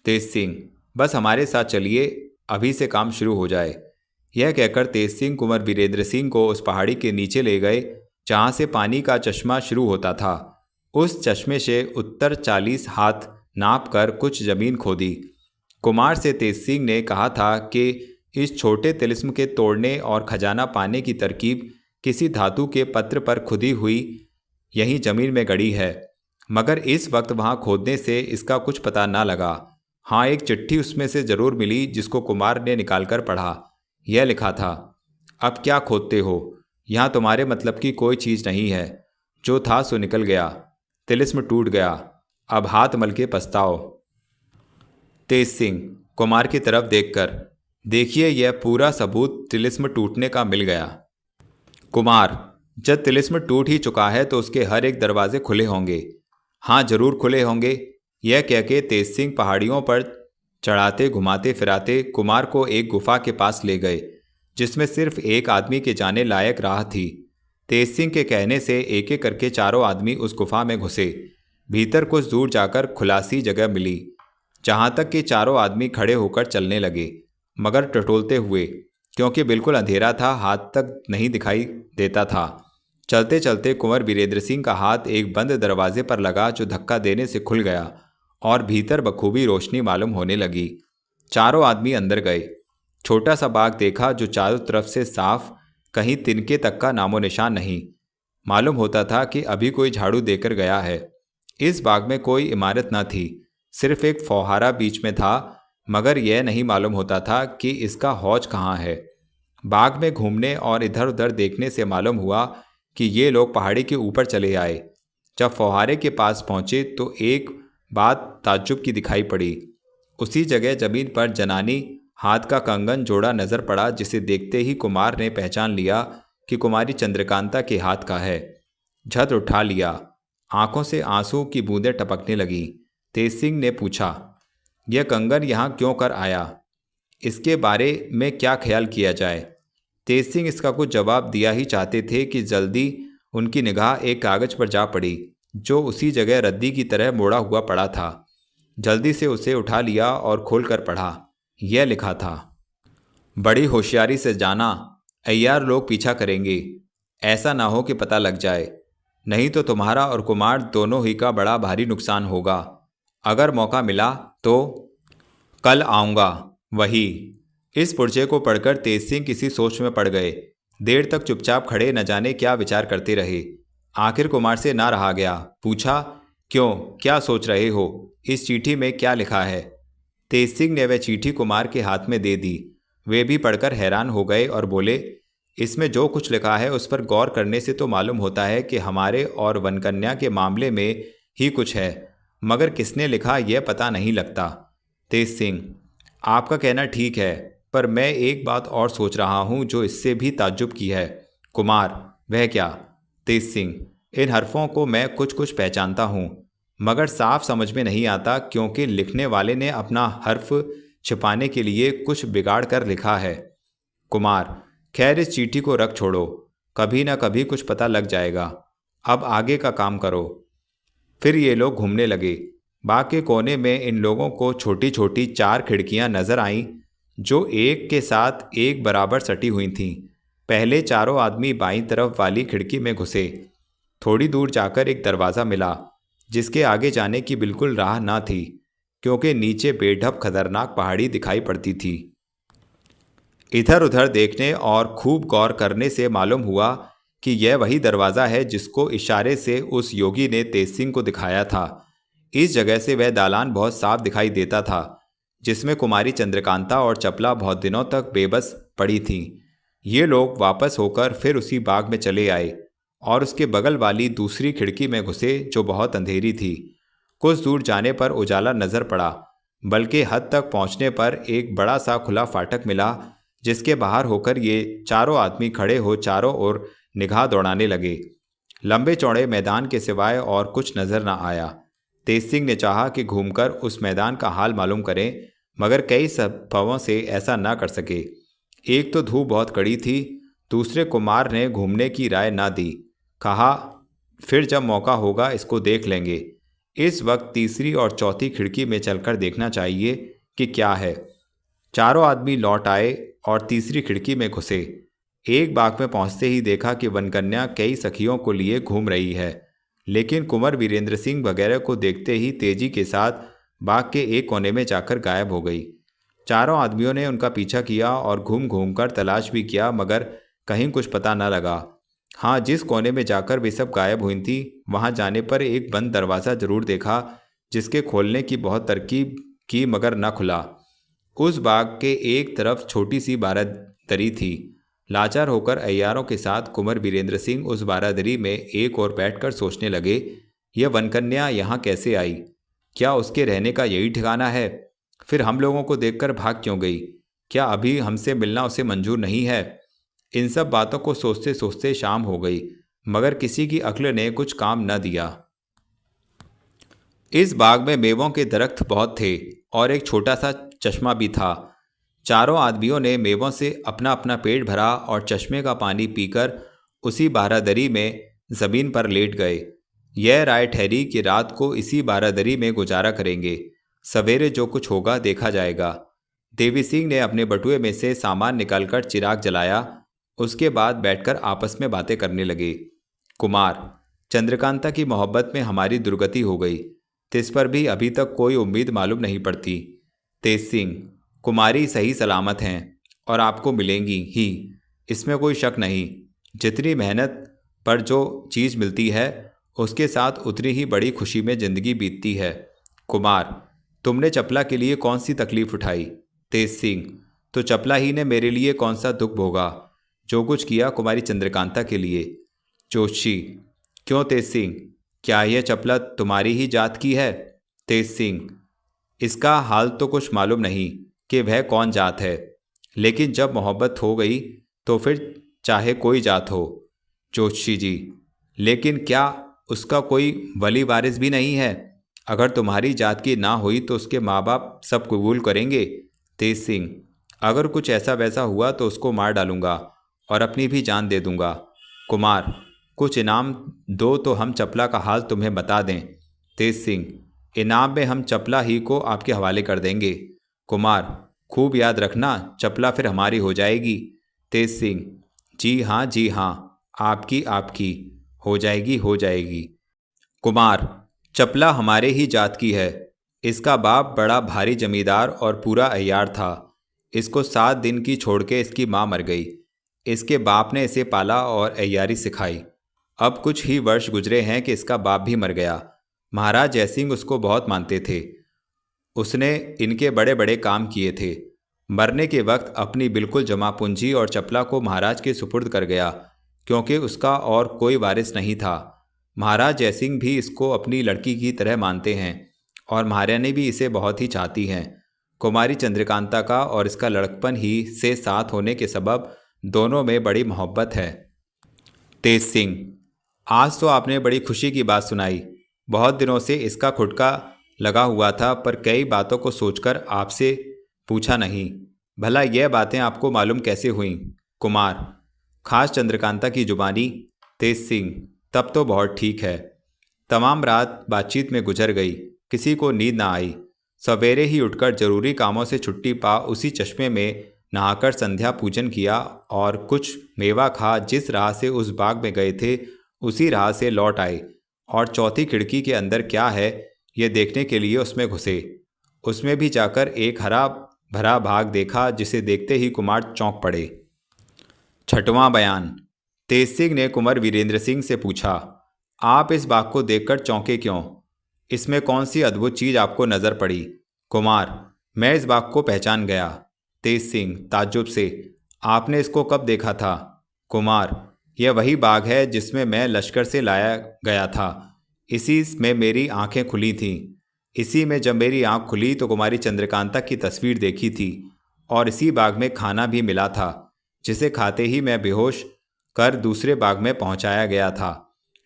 तेज सिंह, बस हमारे साथ चलिए, अभी से काम शुरू हो जाए। यह कहकर तेज सिंह कुंवर वीरेंद्र सिंह को उस पहाड़ी के नीचे ले गए जहाँ से पानी का चश्मा शुरू होता था। उस चश्मे से उत्तर 40 हाथ नाप कर कुछ जमीन खोदी। कुमार से तेज सिंह ने कहा था कि इस छोटे तिलिस्म के तोड़ने और खजाना पाने की तरकीब किसी धातु के पत्र पर खुदी हुई यहीं जमीन में गड़ी है, मगर इस वक्त वहाँ खोदने से इसका कुछ पता ना लगा। हाँ, एक चिट्ठी उसमें से जरूर मिली जिसको कुमार ने निकालकर पढ़ा। यह लिखा था, अब क्या खोदते हो, यहाँ तुम्हारे मतलब की कोई चीज़ नहीं है, जो था सो निकल गया, तिलिस्म टूट गया, अब हाथ मल के पछताओ। तेज सिंह कुमार की तरफ देखकर, देखिए यह पूरा सबूत तिलिस्म टूटने का मिल गया। कुमार, जब तिलिस्म टूट ही चुका है तो उसके हर एक दरवाजे खुले होंगे। हाँ, जरूर खुले होंगे। यह कह के तेज सिंह पहाड़ियों पर चढ़ाते घुमाते फिराते कुमार को एक गुफा के पास ले गए, जिसमें सिर्फ एक आदमी के जाने लायक राह थी। तेज सिंह के कहने से एक एक करके चारों आदमी उस गुफा में घुसे। भीतर कुछ दूर जाकर खुलासी जगह मिली, जहाँ तक कि चारों आदमी खड़े होकर चलने लगे, मगर टटोलते हुए, क्योंकि बिल्कुल अंधेरा था, हाथ तक नहीं दिखाई देता था। चलते चलते कुंवर वीरेंद्र सिंह का हाथ एक बंद दरवाजे पर लगा, जो धक्का देने से खुल गया और भीतर बखूबी रोशनी मालूम होने लगी। चारों आदमी अंदर गए। छोटा सा बाग देखा जो चारों तरफ से साफ, कहीं तिनके तक का नामो निशान नहीं। मालूम होता था कि अभी कोई झाड़ू देकर गया है। इस बाग में कोई इमारत न थी, सिर्फ एक फौहारा बीच में था, मगर यह नहीं मालूम होता था कि इसका हौज कहाँ है। बाग में घूमने और इधर उधर देखने से मालूम हुआ कि ये लोग पहाड़ी के ऊपर चले आए। जब फौहारे के पास पहुँचे तो एक बात ताज्जुब की दिखाई पड़ी। उसी जगह जमीन पर जनानी हाथ का कंगन जोड़ा नजर पड़ा, जिसे देखते ही कुमार ने पहचान लिया कि कुमारी चंद्रकांता के हाथ का है। झट उठा लिया, आंखों से आंसू की बूंदें टपकने लगी। तेज सिंह ने पूछा, यह कंगन यहाँ क्यों कर आया, इसके बारे में क्या ख्याल किया जाए। तेज सिंह इसका कुछ जवाब दिया ही चाहते थे कि जल्दी उनकी निगाह एक कागज पर जा पड़ी, जो उसी जगह रद्दी की तरह मोड़ा हुआ पड़ा था। जल्दी से उसे उठा लिया और खोलकर पढ़ा। यह लिखा था, बड़ी होशियारी से जाना, अय्यार लोग पीछा करेंगे, ऐसा ना हो कि पता लग जाए, नहीं तो तुम्हारा और कुमार दोनों ही का बड़ा भारी नुकसान होगा। अगर मौका मिला तो कल आऊँगा। वही। इस पुर्जे को पढ़कर तेज सिंह किसी सोच में पड़ गए। देर तक चुपचाप खड़े न जाने क्या विचार करते रहे। आखिर कुमार से ना रहा गया। पूछा, क्यों, क्या सोच रहे हो? इस चिट्ठी में क्या लिखा है? तेज सिंह ने वह चिट्ठी कुमार के हाथ में दे दी। वे भी पढ़कर हैरान हो गए और बोले, इसमें जो कुछ लिखा है उस पर गौर करने से तो मालूम होता है कि हमारे और वनकन्या के मामले में ही कुछ है, मगर किसने लिखा यह पता नहीं लगता। तेज सिंह, आपका कहना ठीक है, पर मैं एक बात और सोच रहा हूँ जो इससे भी ताज्जुब की है। कुमार, वह क्या? तेज सिंह, इन हरफों को मैं कुछ कुछ पहचानता हूँ, मगर साफ समझ में नहीं आता, क्योंकि लिखने वाले ने अपना हर्फ छिपाने के लिए कुछ बिगाड़ कर लिखा है। कुमार, खैर इस चीठी को रख छोड़ो, कभी ना कभी कुछ पता लग जाएगा। अब आगे का काम करो। फिर ये लोग घूमने लगे। बाग के कोने में इन लोगों को छोटी छोटी 4 खिड़कियां नजर आईं, जो एक के साथ एक बराबर सटी हुई थीं। पहले चारों आदमी बाईं तरफ वाली खिड़की में घुसे। थोड़ी दूर जाकर एक दरवाज़ा मिला, जिसके आगे जाने की बिल्कुल राह ना थी, क्योंकि नीचे बेढब खतरनाक पहाड़ी दिखाई पड़ती थी। इधर उधर देखने और खूब गौर करने से मालूम हुआ कि यह वही दरवाज़ा है जिसको इशारे से उस योगी ने तेज सिंह को दिखाया था। इस जगह से वह दालान बहुत साफ दिखाई देता था, जिसमें कुमारी चंद्रकांता और चपला बहुत दिनों तक बेबस पड़ी थीं। ये लोग वापस होकर फिर उसी बाग में चले आए और उसके बगल वाली दूसरी खिड़की में घुसे, जो बहुत अंधेरी थी। कुछ दूर जाने पर उजाला नजर पड़ा, बल्कि हद तक पहुंचने पर एक बड़ा सा खुला फाटक मिला, जिसके बाहर होकर ये चारों आदमी खड़े हो चारों ओर निगाह दौड़ाने लगे। लंबे चौड़े मैदान के सिवाय और कुछ नजर न आया। तेज सिंह ने चाहा कि घूमकर उस मैदान का हाल मालूम करें, मगर कई सबबों से ऐसा न कर सके। एक तो धूप बहुत कड़ी थी, दूसरे कुमार ने घूमने की राय ना दी। कहा, फिर जब मौका होगा इसको देख लेंगे। इस वक्त तीसरी और चौथी खिड़की में चलकर देखना चाहिए कि क्या है। चारों आदमी लौट आए और तीसरी खिड़की में घुसे। एक बाग में पहुंचते ही देखा कि वनकन्या कई सखियों को लिए घूम रही है, लेकिन कुंवर वीरेंद्र सिंह वगैरह को देखते ही तेजी के साथ बाग के एक कोने में जाकर गायब हो गई। चारों आदमियों ने उनका पीछा किया और घूम घूम कर तलाश भी किया, मगर कहीं कुछ पता न लगा। हाँ, जिस कोने में जाकर वे सब गायब हुई थी, वहां जाने पर एक बंद दरवाज़ा जरूर देखा, जिसके खोलने की बहुत तरकीब की मगर न खुला। उस बाग के एक तरफ छोटी सी बारादरी थी। लाचार होकर अय्यारों के साथ कुंवर वीरेंद्र सिंह उस बारादरी में एक ओर बैठकर सोचने लगे, यह वनकन्या यहाँ कैसे आई? क्या उसके रहने का यही ठिकाना है? फिर हम लोगों को देखकर भाग क्यों गई? क्या अभी हमसे मिलना उसे मंजूर नहीं है? इन सब बातों को सोचते सोचते शाम हो गई, मगर किसी की अक्ल ने कुछ काम न दिया। इस बाग में मेवों के दरख्त बहुत थे और एक छोटा सा चश्मा भी था। चारों आदमियों ने मेवों से अपना अपना पेट भरा और चश्मे का पानी पीकर उसी बारादरी में ज़मीन पर लेट गए। यह राय ठहरी कि रात को इसी बारादरी में गुजारा करेंगे, सवेरे जो कुछ होगा देखा जाएगा। देवी सिंह ने अपने बटुए में से सामान निकालकर चिराग जलाया। उसके बाद बैठकर आपस में बातें करने लगे। कुमार, चंद्रकांता की मोहब्बत में हमारी दुर्गति हो गई, तिस पर भी अभी तक कोई उम्मीद मालूम नहीं पड़ती। तेज सिंह, कुमारी सही सलामत हैं और आपको मिलेंगी ही, इसमें कोई शक नहीं। जितनी मेहनत पर जो चीज़ मिलती है, उसके साथ उतनी ही बड़ी खुशी में ज़िंदगी बीतती है। कुमार, तुमने चपला के लिए कौन सी तकलीफ़ उठाई? तेज सिंह, तो चपला ही ने मेरे लिए कौन सा दुख भोगा, जो कुछ किया कुमारी चंद्रकांता के लिए। जोशी, क्यों तेज सिंह, क्या यह चपला तुम्हारी ही जात की है? तेज सिंह, इसका हाल तो कुछ मालूम नहीं कि वह कौन जात है, लेकिन जब मोहब्बत हो गई तो फिर चाहे कोई जात हो। जोशी जी, लेकिन क्या उसका कोई वली वारिस भी नहीं है? अगर तुम्हारी जात की ना हुई तो उसके माँ बाप सब कबूल करेंगे। तेज सिंह, अगर कुछ ऐसा वैसा हुआ तो उसको मार डालूंगा और अपनी भी जान दे दूंगा। कुमार, कुछ इनाम दो तो हम चपला का हाल तुम्हें बता दें। तेज सिंह, इनाम में हम चपला ही को आपके हवाले कर देंगे। कुमार, खूब याद रखना, चपला फिर हमारी हो जाएगी। तेज सिंह, जी हाँ, आपकी हो जाएगी। कुमार, चपला हमारे ही जात की है, इसका बाप बड़ा भारी जमींदार और पूरा अय्यार था। इसको 7 दिन की छोड़ के इसकी माँ मर गई। इसके बाप ने इसे पाला और अय्यारी सिखाई। अब कुछ ही वर्ष गुजरे हैं कि इसका बाप भी मर गया। महाराज जयसिंह उसको बहुत मानते थे। उसने इनके बड़े बड़े काम किए थे। मरने के वक्त अपनी बिल्कुल जमा पूंजी और चपला को महाराज के सुपुर्द कर गया, क्योंकि उसका और कोई वारिस नहीं था। महाराज जयसिंह भी इसको अपनी लड़की की तरह मानते हैं और महारानी भी इसे बहुत ही चाहती हैं। कुमारी चंद्रकांता का और इसका लड़कपन ही से साथ होने के सबब दोनों में बड़ी मोहब्बत है। तेज सिंह: आज तो आपने बड़ी खुशी की बात सुनाई। बहुत दिनों से इसका खुटका लगा हुआ था, पर कई बातों को सोचकर आपसे पूछा नहीं। भला यह बातें आपको मालूम कैसे हुईं? कुमार: खास चंद्रकांता की जुबानी। तेज सिंह: तब तो बहुत ठीक है। तमाम रात बातचीत में गुजर गई। किसी को नींद ना आई। सवेरे ही उठकर जरूरी कामों से छुट्टी पा उसी चश्मे में नहाकर संध्या पूजन किया और कुछ मेवा खा जिस राह से उस बाग में गए थे उसी राह से लौट आए और चौथी खिड़की के अंदर क्या है ये देखने के लिए उसमें घुसे। उसमें भी जाकर एक हरा भरा बाग देखा, जिसे देखते ही कुमार चौंक पड़े। 6वां बयान। तेज सिंह ने कुंवर वीरेंद्र सिंह से पूछा, आप इस बाग को देखकर चौंके क्यों? इसमें कौन सी अद्भुत चीज़ आपको नज़र पड़ी? कुमार: मैं इस बाग को पहचान गया। तेज सिंह ताज्जुब से: आपने इसको कब देखा था? कुमार: यह वही बाग है जिसमें मैं लश्कर से लाया गया था। इसी में मेरी आंखें खुली थीं। इसी में जब मेरी आंख खुली तो कुमारी चंद्रकांता की तस्वीर देखी थी और इसी बाग में खाना भी मिला था, जिसे खाते ही मैं बेहोश कर दूसरे बाग में पहुंचाया गया था।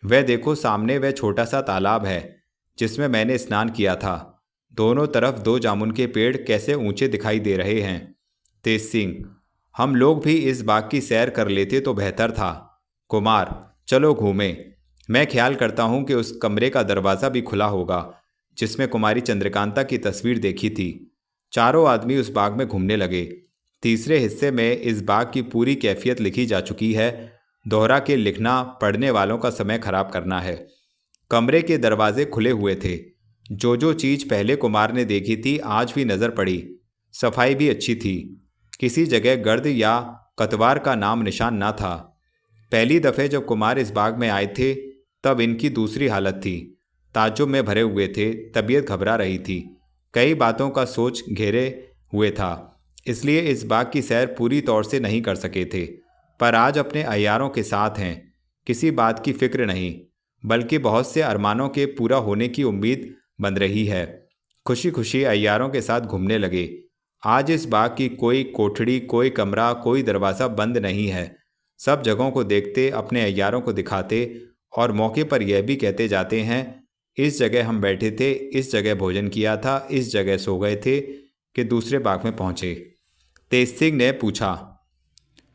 वह देखो सामने वह छोटा सा तालाब है जिसमें मैंने स्नान किया था। दोनों तरफ 2 जामुन के पेड़ कैसे ऊंचे दिखाई दे रहे हैं। तेज सिंह: हम लोग भी इस बाग की सैर कर लेते तो बेहतर था। कुमार: चलो घूमें। मैं ख्याल करता हूँ कि उस कमरे का दरवाज़ा भी खुला होगा जिसमें कुमारी चंद्रकांता की तस्वीर देखी थी। चारों आदमी उस बाग में घूमने लगे। तीसरे हिस्से में इस बाग की पूरी कैफियत लिखी जा चुकी है। दोहरा के लिखना पढ़ने वालों का समय खराब करना है। कमरे के दरवाजे खुले हुए थे। जो जो चीज़ पहले कुमार ने देखी थी आज भी नज़र पड़ी। सफाई भी अच्छी थी। किसी जगह गर्द या कतवार का नाम निशान ना था। पहली दफ़े जब कुमार इस बाग में आए थे तब इनकी दूसरी हालत थी। ताज्जुब में भरे हुए थे, तबीयत घबरा रही थी, कई बातों का सोच घेरे हुए था, इसलिए इस बाग की सैर पूरी तौर से नहीं कर सके थे। पर आज अपने अय्यारों के साथ हैं, किसी बात की फिक्र नहीं, बल्कि बहुत से अरमानों के पूरा होने की उम्मीद बन रही है। खुशी खुशी अय्यारों के साथ घूमने लगे। आज इस बाग की कोई कोठड़ी, कोई कमरा, कोई दरवाज़ा बंद नहीं है। सब जगहों को देखते, अपने अय्यारों को दिखाते और मौके पर यह भी कहते जाते हैं, इस जगह हम बैठे थे, इस जगह भोजन किया था, इस जगह सो गए थे कि दूसरे बाग में पहुँचे। तेज सिंह ने पूछा,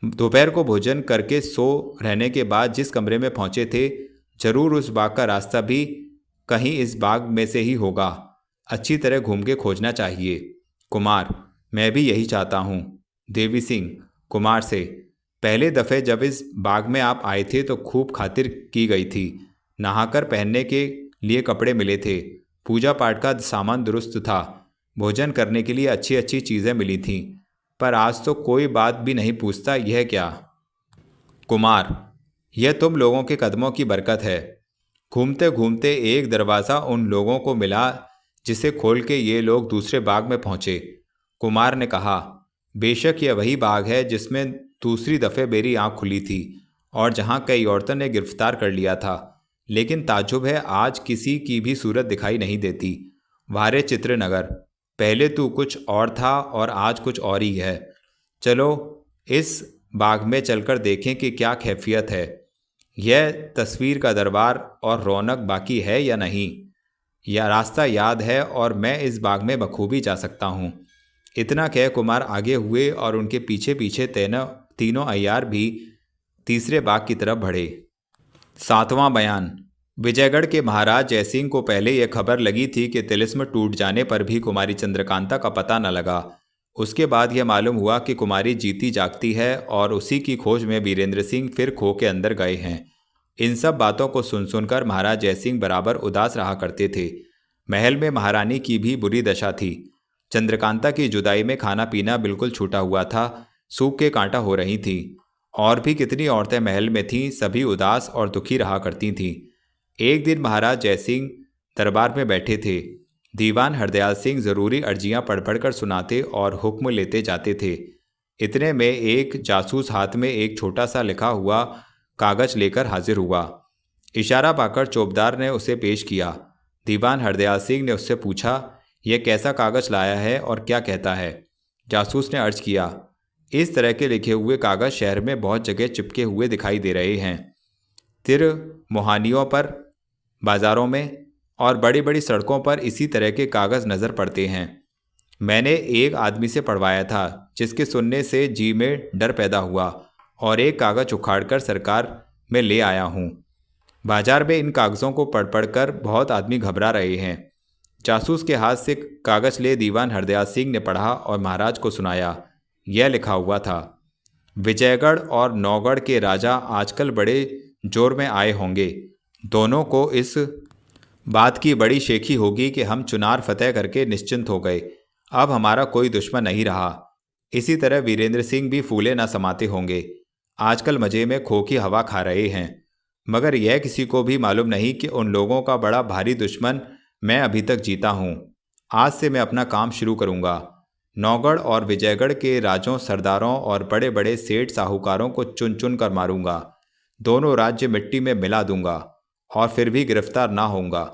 दोपहर को भोजन करके सो रहने के बाद जिस कमरे में पहुँचे थे, जरूर उस बाग का रास्ता भी कहीं इस बाग में से ही होगा। अच्छी तरह घूम के खोजना चाहिए। कुमार: मैं भी यही चाहता हूँ। देवी सिंह कुमार से: पहले दफ़े जब इस बाग में आप आए थे तो खूब खातिर की गई थी। नहाकर पहनने के लिए कपड़े मिले थे, पूजा पाठ का सामान दुरुस्त था, भोजन करने के लिए अच्छी अच्छी चीज़ें मिली थीं, पर आज तो कोई बात भी नहीं पूछता, यह क्या? कुमार: यह तुम लोगों के कदमों की बरकत है। घूमते घूमते एक दरवाज़ा उन लोगों को मिला जिसे खोल के ये लोग दूसरे बाग में पहुँचे। कुमार ने कहा, बेशक यह वही बाग है जिसमें दूसरी दफ़े मेरी आँख खुली थी और जहाँ कई औरतों ने गिरफ्तार कर लिया था, लेकिन ताज्जुब है आज किसी की भी सूरत दिखाई नहीं देती। वारे चित्रनगर, पहले तू कुछ और था और आज कुछ और ही है। चलो इस बाग में चलकर देखें कि क्या कैफियत है। यह तस्वीर का दरबार और रौनक बाकी है या नहीं। यह रास्ता याद है और मैं इस बाग में बखूबी जा सकता हूँ। इतना कह कुमार आगे हुए और उनके पीछे पीछे तीनों अय्यार भी तीसरे बाग की तरफ बढ़े। 7वां बयान। विजयगढ़ के महाराज जयसिंह को पहले यह खबर लगी थी कि तिलिस्म टूट जाने पर भी कुमारी चंद्रकांता का पता न लगा। उसके बाद यह मालूम हुआ कि कुमारी जीती जागती है और उसी की खोज में वीरेंद्र सिंह फिर खो के अंदर गए हैं। इन सब बातों को सुन सुनकर महाराज जयसिंह बराबर उदास रहा करते थे। महल में महारानी की भी बुरी दशा थी। चंद्रकांता की जुदाई में खाना पीना बिल्कुल छूटा हुआ था, सूख के कांटा हो रही थी। और भी कितनी औरतें महल में थीं, सभी उदास और दुखी रहा करती थीं। एक दिन महाराज जयसिंह दरबार में बैठे थे। दीवान हरदयाल सिंह ज़रूरी अर्जियां पढ़ पढ़ कर सुनाते और हुक्म लेते जाते थे। इतने में एक जासूस हाथ में एक छोटा सा लिखा हुआ कागज लेकर हाजिर हुआ। इशारा पाकर चौबदार ने उसे पेश किया। दीवान हरदयाल सिंह ने उससे पूछा, यह कैसा कागज लाया है और क्या कहता है? जासूस ने अर्ज किया, इस तरह के लिखे हुए कागज शहर में बहुत जगह चिपके हुए दिखाई दे रहे हैं। तिर मुहानियों पर, बाजारों में और बड़ी बड़ी सड़कों पर इसी तरह के कागज नज़र पड़ते हैं। मैंने एक आदमी से पढ़वाया था, जिसके सुनने से जी में डर पैदा हुआ और एक कागज उखाड़कर सरकार में ले आया हूँ। बाजार में इन कागज़ों को पढ़ पढ़ कर बहुत आदमी घबरा रहे हैं। जासूस के हाथ से कागज ले दीवान हरदयाल सिंह ने पढ़ा और महाराज को सुनाया। यह लिखा हुआ था, विजयगढ़ और नौगढ़ के राजा आजकल बड़े जोर में आए होंगे। दोनों को इस बात की बड़ी शेखी होगी कि हम चुनार फतेह करके निश्चिंत हो गए, अब हमारा कोई दुश्मन नहीं रहा। इसी तरह वीरेंद्र सिंह भी फूले न समाते होंगे, आजकल मजे में खो की हवा खा रहे हैं। मगर यह किसी को भी मालूम नहीं कि उन लोगों का बड़ा भारी दुश्मन मैं अभी तक जीता हूँ। आज से मैं अपना काम शुरू करूँगा। नौगढ़ और विजयगढ़ के राजों, सरदारों और बड़े बड़े सेठ साहूकारों को चुन चुन कर मारूंगा। दोनों राज्य मिट्टी में मिला दूंगा और फिर भी गिरफ्तार ना होऊंगा।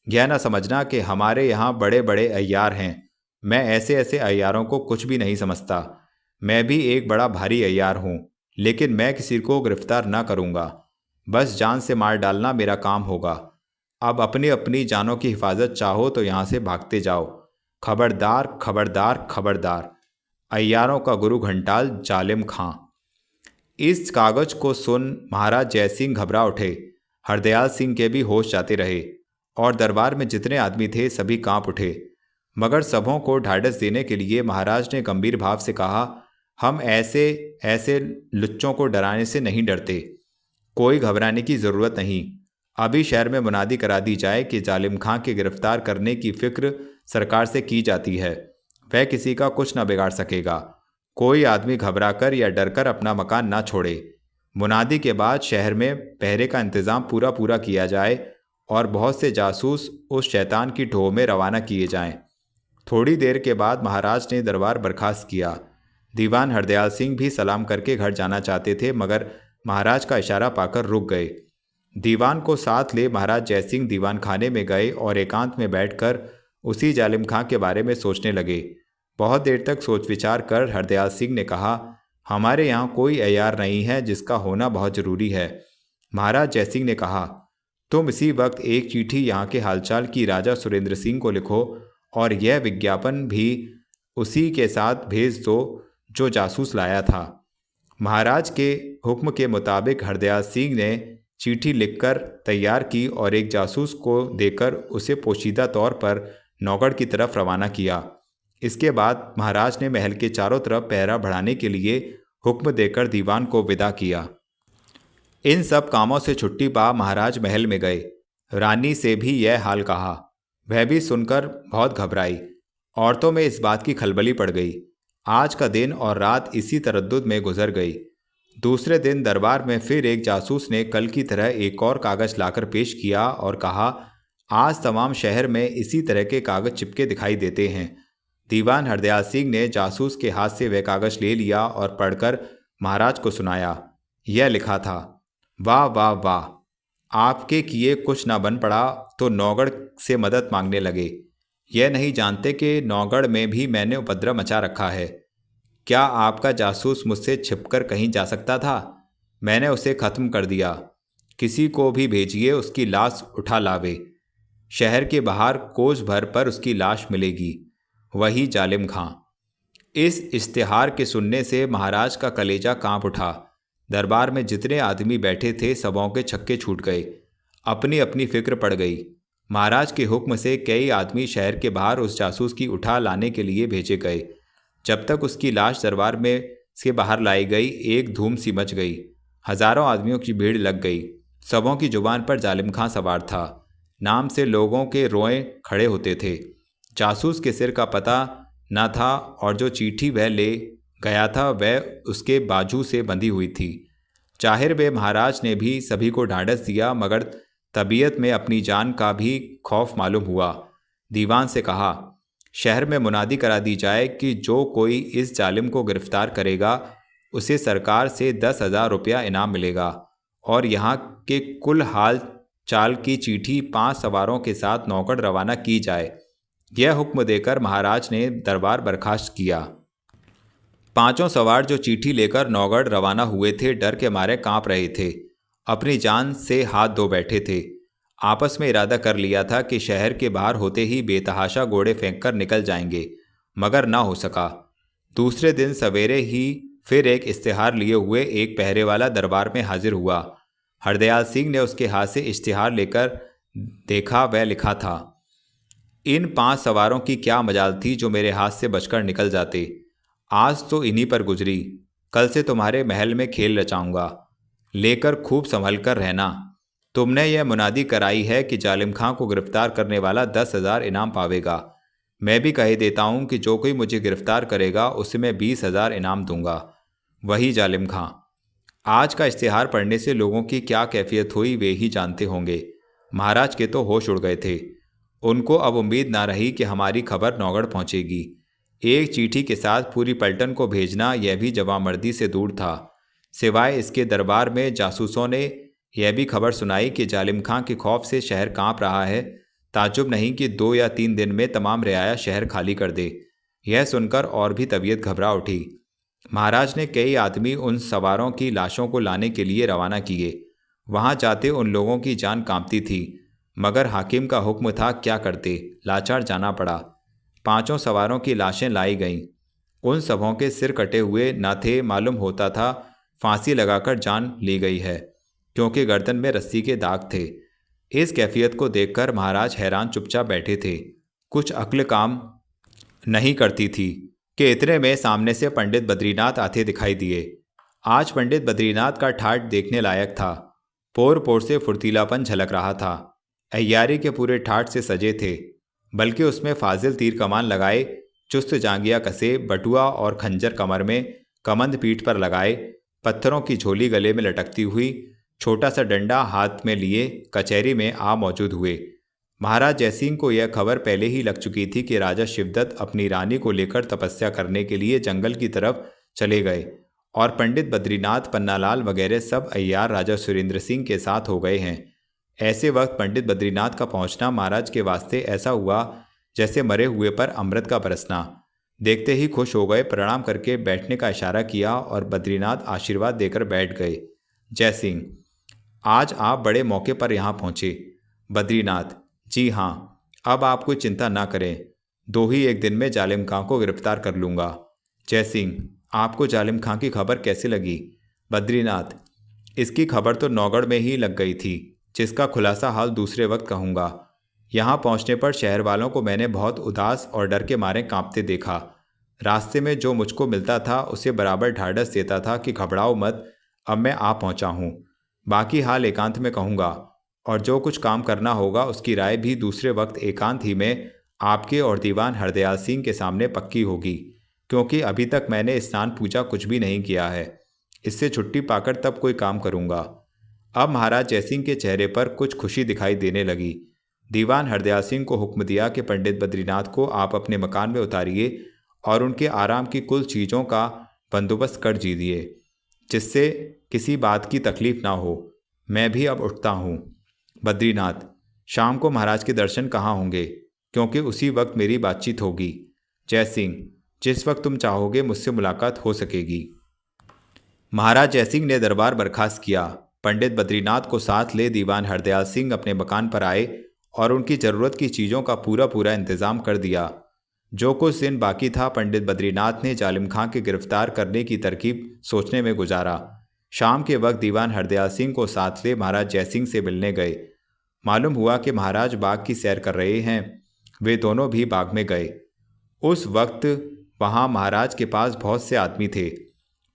यह ना समझना कि हमारे यहाँ बड़े बड़े अय्यार हैं। मैं ऐसे ऐसे अय्यारों को कुछ भी नहीं समझता। मैं भी एक बड़ा भारी अय्यार हूँ, लेकिन मैं किसी को गिरफ्तार ना करूँगा। बस जान से मार डालना मेरा काम होगा। अब अपनी अपनी जानों की हिफाजत चाहो तो यहाँ से भागते जाओ। खबरदार खबरदार खबरदार। अय्यारों का गुरु घंटाल जालिम खां। इस कागज को सुन महाराज जयसिंह घबरा उठे। हरदयाल सिंह के भी होश जाते रहे और दरबार में जितने आदमी थे सभी कांप उठे। मगर सबों को ढाढ़स देने के लिए महाराज ने गंभीर भाव से कहा, हम ऐसे ऐसे लुच्चों को डराने से नहीं डरते। कोई घबराने की ज़रूरत नहीं। अभी शहर में मुनादी करा दी जाए कि जालिम खां के गिरफ्तार करने की फिक्र सरकार से की जाती है। वह किसी का कुछ न बिगाड़ सकेगा। कोई आदमी घबराकर या डरकर अपना मकान ना छोड़े। मुनादी के बाद शहर में पहरे का इंतज़ाम पूरा पूरा किया जाए और बहुत से जासूस उस शैतान की ढो में रवाना किए जाएं। थोड़ी देर के बाद महाराज ने दरबार बर्खास्त किया। दीवान हरदयाल सिंह भी सलाम करके घर जाना चाहते थे, मगर महाराज का इशारा पाकर रुक गए। दीवान को साथ ले महाराज जयसिंह दीवान खाने में गए और एकांत में बैठकर उसी जालिम खां के बारे में सोचने लगे। बहुत देर तक सोच विचार कर हरदयाल सिंह ने कहा, हमारे यहाँ कोई अय्यार नहीं है जिसका होना बहुत ज़रूरी है। महाराज जयसिंह ने कहा, तुम इसी वक्त एक चिट्ठी यहाँ के हालचाल की राजा सुरेंद्र सिंह को लिखो और यह विज्ञापन भी उसी के साथ भेज दो जो जासूस लाया था। महाराज के हुक्म के मुताबिक हरदयाल सिंह ने चिट्ठी लिखकर तैयार की और एक जासूस को देकर उसे पोशीदा तौर पर नौगढ़ की तरफ रवाना किया। इसके बाद महाराज ने महल के चारों तरफ पहरा बढ़ाने के लिए हुक्म देकर दीवान को विदा किया। इन सब कामों से छुट्टी पा महाराज महल में गए। रानी से भी यह हाल कहा। वह भी सुनकर बहुत घबराई। औरतों में इस बात की खलबली पड़ गई। आज का दिन और रात इसी तरद्दुद में गुजर गई। दूसरे दिन दरबार में फिर एक जासूस ने कल की तरह एक और कागज लाकर पेश किया और कहा, आज तमाम शहर में इसी तरह के कागज चिपके दिखाई देते हैं। दीवान हरदयाल सिंह ने जासूस के हाथ से वह कागज ले लिया और पढ़कर महाराज को सुनाया। यह लिखा था, वाह वाह वाह, आपके किए कुछ ना बन पड़ा तो नौगढ़ से मदद मांगने लगे। यह नहीं जानते कि नौगढ़ में भी मैंने उपद्रव मचा रखा है। क्या आपका जासूस मुझसे छिपकर कहीं जा सकता था? मैंने उसे ख़त्म कर दिया। किसी को भी भेजिए उसकी लाश उठा लावे। शहर के बाहर कोस भर पर उसकी लाश मिलेगी, वही जालिम खां। इस इश्तिहार के सुनने से महाराज का कलेजा कांप उठा। दरबार में जितने आदमी बैठे थे सबों के छक्के छूट गए। अपनी अपनी फिक्र पड़ गई। महाराज के हुक्म से कई आदमी शहर के बाहर उस जासूस की उठा लाने के लिए भेजे गए। जब तक उसकी लाश दरबार में से बाहर लाई गई, एक धूम सी मच गई। हजारों आदमियों की भीड़ लग गई। सबों की जुबान पर जालिम खां सवार था। नाम से लोगों के रोए खड़े होते थे। जासूस के सिर का पता न था और जो चिट्ठी वह ले गया था वह उसके बाजू से बंधी हुई थी। जाहिर बे महाराज ने भी सभी को ढाढ़स दिया, मगर तबीयत में अपनी जान का भी खौफ मालूम हुआ। दीवान से कहा, शहर में मुनादी करा दी जाए कि जो कोई इस जालिम को गिरफ्तार करेगा उसे सरकार से 10,000 रुपया इनाम मिलेगा, और यहाँ के कुल हाल चाल की चिट्ठी 5 सवारों के साथ नौगढ़ रवाना की जाए। यह हुक्म देकर महाराज ने दरबार बर्खास्त किया। 5 सवार जो चिट्ठी लेकर नौगढ़ रवाना हुए थे डर के मारे कांप रहे थे, अपनी जान से हाथ धो बैठे थे। आपस में इरादा कर लिया था कि शहर के बाहर होते ही बेतहाशा घोड़े फेंककर निकल जाएंगे, मगर ना हो सका। दूसरे दिन सवेरे ही फिर एक इश्तिहार लिए हुए एक पहरे वाला दरबार में हाजिर हुआ। हरदयाल सिंह ने उसके हाथ से इश्तिहार लेकर देखा। वह लिखा था, इन 5 सवारों की क्या मजाल थी जो मेरे हाथ से बचकर निकल जाते। आज तो इन्हीं पर गुजरी, कल से तुम्हारे महल में खेल रचाऊंगा, लेकर खूब संभल कर रहना। तुमने यह मुनादी कराई है कि जालिम खां को गिरफ्तार करने वाला 10,000 इनाम पावेगा। मैं भी कह देता हूं कि जो कोई मुझे गिरफ्तार करेगा उसे मैं 20,000 इनाम दूंगा। वही जालिम खां। आज का इश्तिहार पढ़ने से लोगों की क्या कैफियत हुई वे ही जानते होंगे। महाराज के तो होश उड़ गए थे। उनको अब उम्मीद ना रही कि हमारी खबर नौगढ़ पहुंचेगी। एक चिट्ठी के साथ पूरी पलटन को भेजना यह भी जवामर्दी से दूर था। सिवाय इसके दरबार में जासूसों ने यह भी खबर सुनाई कि जालिम खां के खौफ से शहर कांप रहा है। ताज्जुब नहीं कि 2 या 3 दिन में तमाम रियाया शहर खाली कर दे। यह सुनकर और भी तबीयत घबरा उठी। महाराज ने कई आदमी उन सवारों की लाशों को लाने के लिए रवाना किए। वहां जाते उन लोगों की जान कांपती थी, मगर हाकिम का हुक्म था, क्या करते, लाचार जाना पड़ा। 5 सवारों की लाशें लाई गईं। उन सबों के सिर कटे हुए न थे, मालूम होता था फांसी लगाकर जान ली गई है, क्योंकि गर्दन में रस्सी के दाग थे। इस कैफियत को देखकर महाराज हैरान चुपचाप बैठे थे। कुछ अक्ल काम नहीं करती थी कि इतने में सामने से पंडित बद्रीनाथ आते दिखाई दिए। आज पंडित बद्रीनाथ का ठाठ देखने लायक था। पोर पोर से फुर्तीलापन झलक रहा था। अय्यारी के पूरे ठाठ से सजे थे, बल्कि उसमें फाजिल तीर कमान लगाए, चुस्त जांगिया कसे, बटुआ और खंजर कमर में, कमंद पीठ पर लगाए, पत्थरों की झोली गले में लटकती हुई, छोटा सा डंडा हाथ में लिए कचहरी में आ मौजूद हुए। महाराज जयसिंह को यह खबर पहले ही लग चुकी थी कि राजा शिवदत्त अपनी रानी को लेकर तपस्या करने के लिए जंगल की तरफ चले गए, और पंडित बद्रीनाथ, पन्नालाल वगैरह सब अय्यार राजा सुरेंद्र सिंह के साथ हो गए हैं। ऐसे वक्त पंडित बद्रीनाथ का पहुंचना महाराज के वास्ते ऐसा हुआ जैसे मरे हुए पर अमृत का बरसना। देखते ही खुश हो गए, प्रणाम करके बैठने का इशारा किया और बद्रीनाथ आशीर्वाद देकर बैठ गए। जयसिंह, आज आप बड़े मौके पर यहाँ पहुँचे। बद्रीनाथ, जी हाँ, अब आप कोई चिंता ना करें, 2 ही एक दिन में जालिम खां को गिरफ्तार कर लूँगा। जयसिंह, आपको जालिम खां की खबर कैसे लगी? बद्रीनाथ, इसकी खबर तो नौगढ़ में ही लग गई थी, जिसका खुलासा हाल दूसरे वक्त कहूँगा। यहाँ पहुँचने पर शहर वालों को मैंने बहुत उदास और डर के मारे कांपते देखा। रास्ते में जो मुझको मिलता था उसे बराबर ढाढ़स देता था कि घबराओ मत, अब मैं आ पहुँचा हूँ। बाकी हाल एकांत में कहूँगा, और जो कुछ काम करना होगा उसकी राय भी दूसरे वक्त एकांत ही में आपके और दीवान हरदयाल सिंह के सामने पक्की होगी, क्योंकि अभी तक मैंने स्नान पूजा कुछ भी नहीं किया है। इससे छुट्टी पाकर तब कोई काम करूँगा। अब महाराज जयसिंह के चेहरे पर कुछ खुशी दिखाई देने लगी। दीवान हरदयाल सिंह को हुक्म दिया कि पंडित बद्रीनाथ को आप अपने मकान में उतारिए और उनके आराम की कुल चीज़ों का बंदोबस्त कर दीजिए, जिससे किसी बात की तकलीफ ना हो। मैं भी अब उठता हूँ। बद्रीनाथ, शाम को महाराज के दर्शन कहाँ होंगे? क्योंकि उसी वक्त मेरी बातचीत होगी। जयसिंह, जिस वक्त तुम चाहोगे मुझसे मुलाकात हो सकेगी। महाराज जयसिंह ने दरबार बर्खास्त किया। पंडित बद्रीनाथ को साथ ले दीवान हरदयाल सिंह अपने मकान पर आए और उनकी ज़रूरत की चीज़ों का पूरा इंतज़ाम कर दिया। जो कुछ दिन बाकी था पंडित बद्रीनाथ ने जालिम खां के गिरफ्तार करने की तरकीब सोचने में गुजारा। शाम के वक्त दीवान हरदयाल सिंह को साथ ले महाराज जयसिंह से मिलने गए। मालूम हुआ कि महाराज बाग की सैर कर रहे हैं। वे दोनों भी बाग में गए। उस वक्त वहाँ महाराज के पास बहुत से आदमी थे।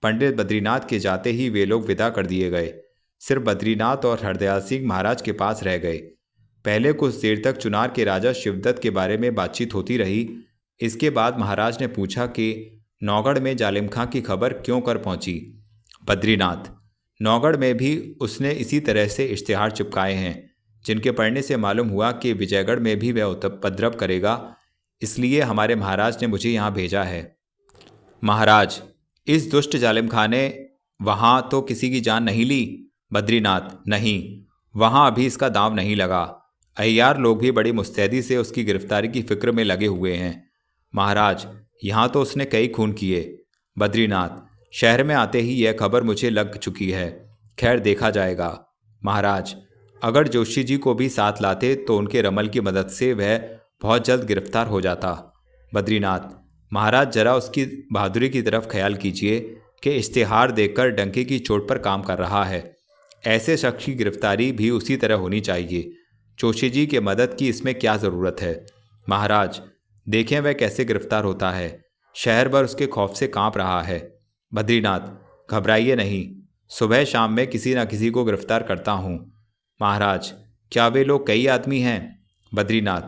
पंडित बद्रीनाथ के जाते ही वे लोग विदा कर दिए गए। सिर्फ बद्रीनाथ और हरदयाल सिंह महाराज के पास रह गए। पहले कुछ देर तक चुनार के राजा शिवदत्त के बारे में बातचीत होती रही। इसके बाद महाराज ने पूछा कि नौगढ़ में जालिम खां की खबर क्यों कर पहुंची। बद्रीनाथ: नौगढ़ में भी उसने इसी तरह से इश्तिहार चिपकाए हैं, जिनके पढ़ने से मालूम हुआ कि विजयगढ़ में भी वह उपद्रव करेगा, इसलिए हमारे महाराज ने मुझे यहाँ भेजा है। महाराज, इस दुष्ट जालिम खां ने वहाँ तो किसी की जान नहीं ली? बद्रीनाथ: नहीं, वहाँ अभी इसका दांव नहीं लगा। अय्यार लोग भी बड़ी मुस्तैदी से उसकी गिरफ्तारी की फिक्र में लगे हुए हैं। महाराज, यहाँ तो उसने कई खून किए। बद्रीनाथ: शहर में आते ही यह खबर मुझे लग चुकी है, खैर देखा जाएगा। महाराज, अगर जोशी जी को भी साथ लाते तो उनके रमल की मदद से वह बहुत जल्द गिरफ्तार हो जाता। बद्रीनाथ: महाराज, जरा उसकी बहादुरी की तरफ ख्याल कीजिए कि इश्तिहार देखकर डंके की चोट पर काम कर रहा है। ऐसे शख्स की गिरफ्तारी भी उसी तरह होनी चाहिए। जोशी जी के मदद की इसमें क्या ज़रूरत है? महाराज, देखें वह कैसे गिरफ्तार होता है, शहर भर उसके खौफ से कांप रहा है। बद्रीनाथ: घबराइए नहीं, सुबह शाम में किसी न किसी को गिरफ्तार करता हूँ। महाराज, क्या वे लोग कई आदमी हैं? बद्रीनाथ: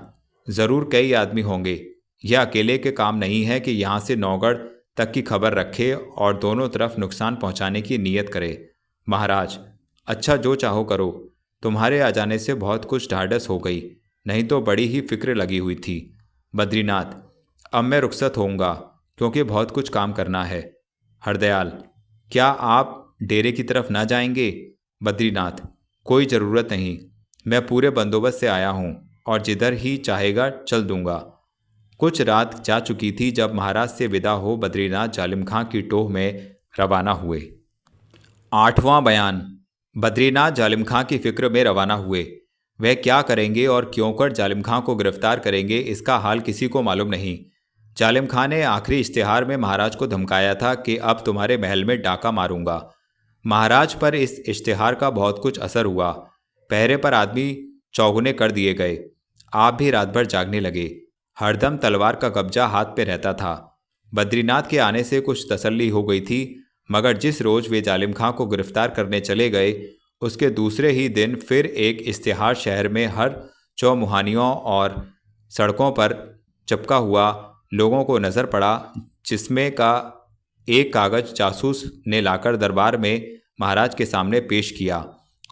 ज़रूर कई आदमी होंगे। यह अकेले के काम नहीं है कि यहाँ से नौगढ़ तक की खबर रखे और दोनों तरफ नुकसान पहुँचाने की नीयत करे। महाराज: अच्छा, जो चाहो करो। तुम्हारे आ जाने से बहुत कुछ ढाढ़स हो गई, नहीं तो बड़ी ही फिक्र लगी हुई थी। बद्रीनाथ: अब मैं रुखसत होऊंगा, क्योंकि बहुत कुछ काम करना है। हरदयाल: क्या आप डेरे की तरफ ना जाएंगे? बद्रीनाथ: कोई ज़रूरत नहीं, मैं पूरे बंदोबस्त से आया हूँ और जिधर ही चाहेगा चल दूंगा। कुछ रात जा चुकी थी जब महाराज से विदा हो बद्रीनाथ जालिम खां की टोह में रवाना हुए। 8वां बयान। बद्रीनाथ जालिम खां की फिक्र में रवाना हुए। वह क्या करेंगे और क्यों कर जालिम खां को गिरफ्तार करेंगे, इसका हाल किसी को मालूम नहीं। जालिम खां ने आखिरी इश्तिहार में महाराज को धमकाया था कि अब तुम्हारे महल में डाका मारूंगा। महाराज पर इस इश्तिहार का बहुत कुछ असर हुआ। पहरे पर आदमी चौगुने कर दिए गए। आप भी रात भर जागने लगे। हरदम तलवार का कब्जा हाथ पे रहता था। बद्रीनाथ के आने से कुछ तसल्ली हो गई थी, मगर जिस रोज़ वे जालिम खां को गिरफ्तार करने चले गए, उसके दूसरे ही दिन फिर एक इश्तिहार शहर में हर चौमुहानियों और सड़कों पर चिपका हुआ लोगों को नज़र पड़ा, जिसमें का एक कागज़ जासूस ने लाकर दरबार में महाराज के सामने पेश किया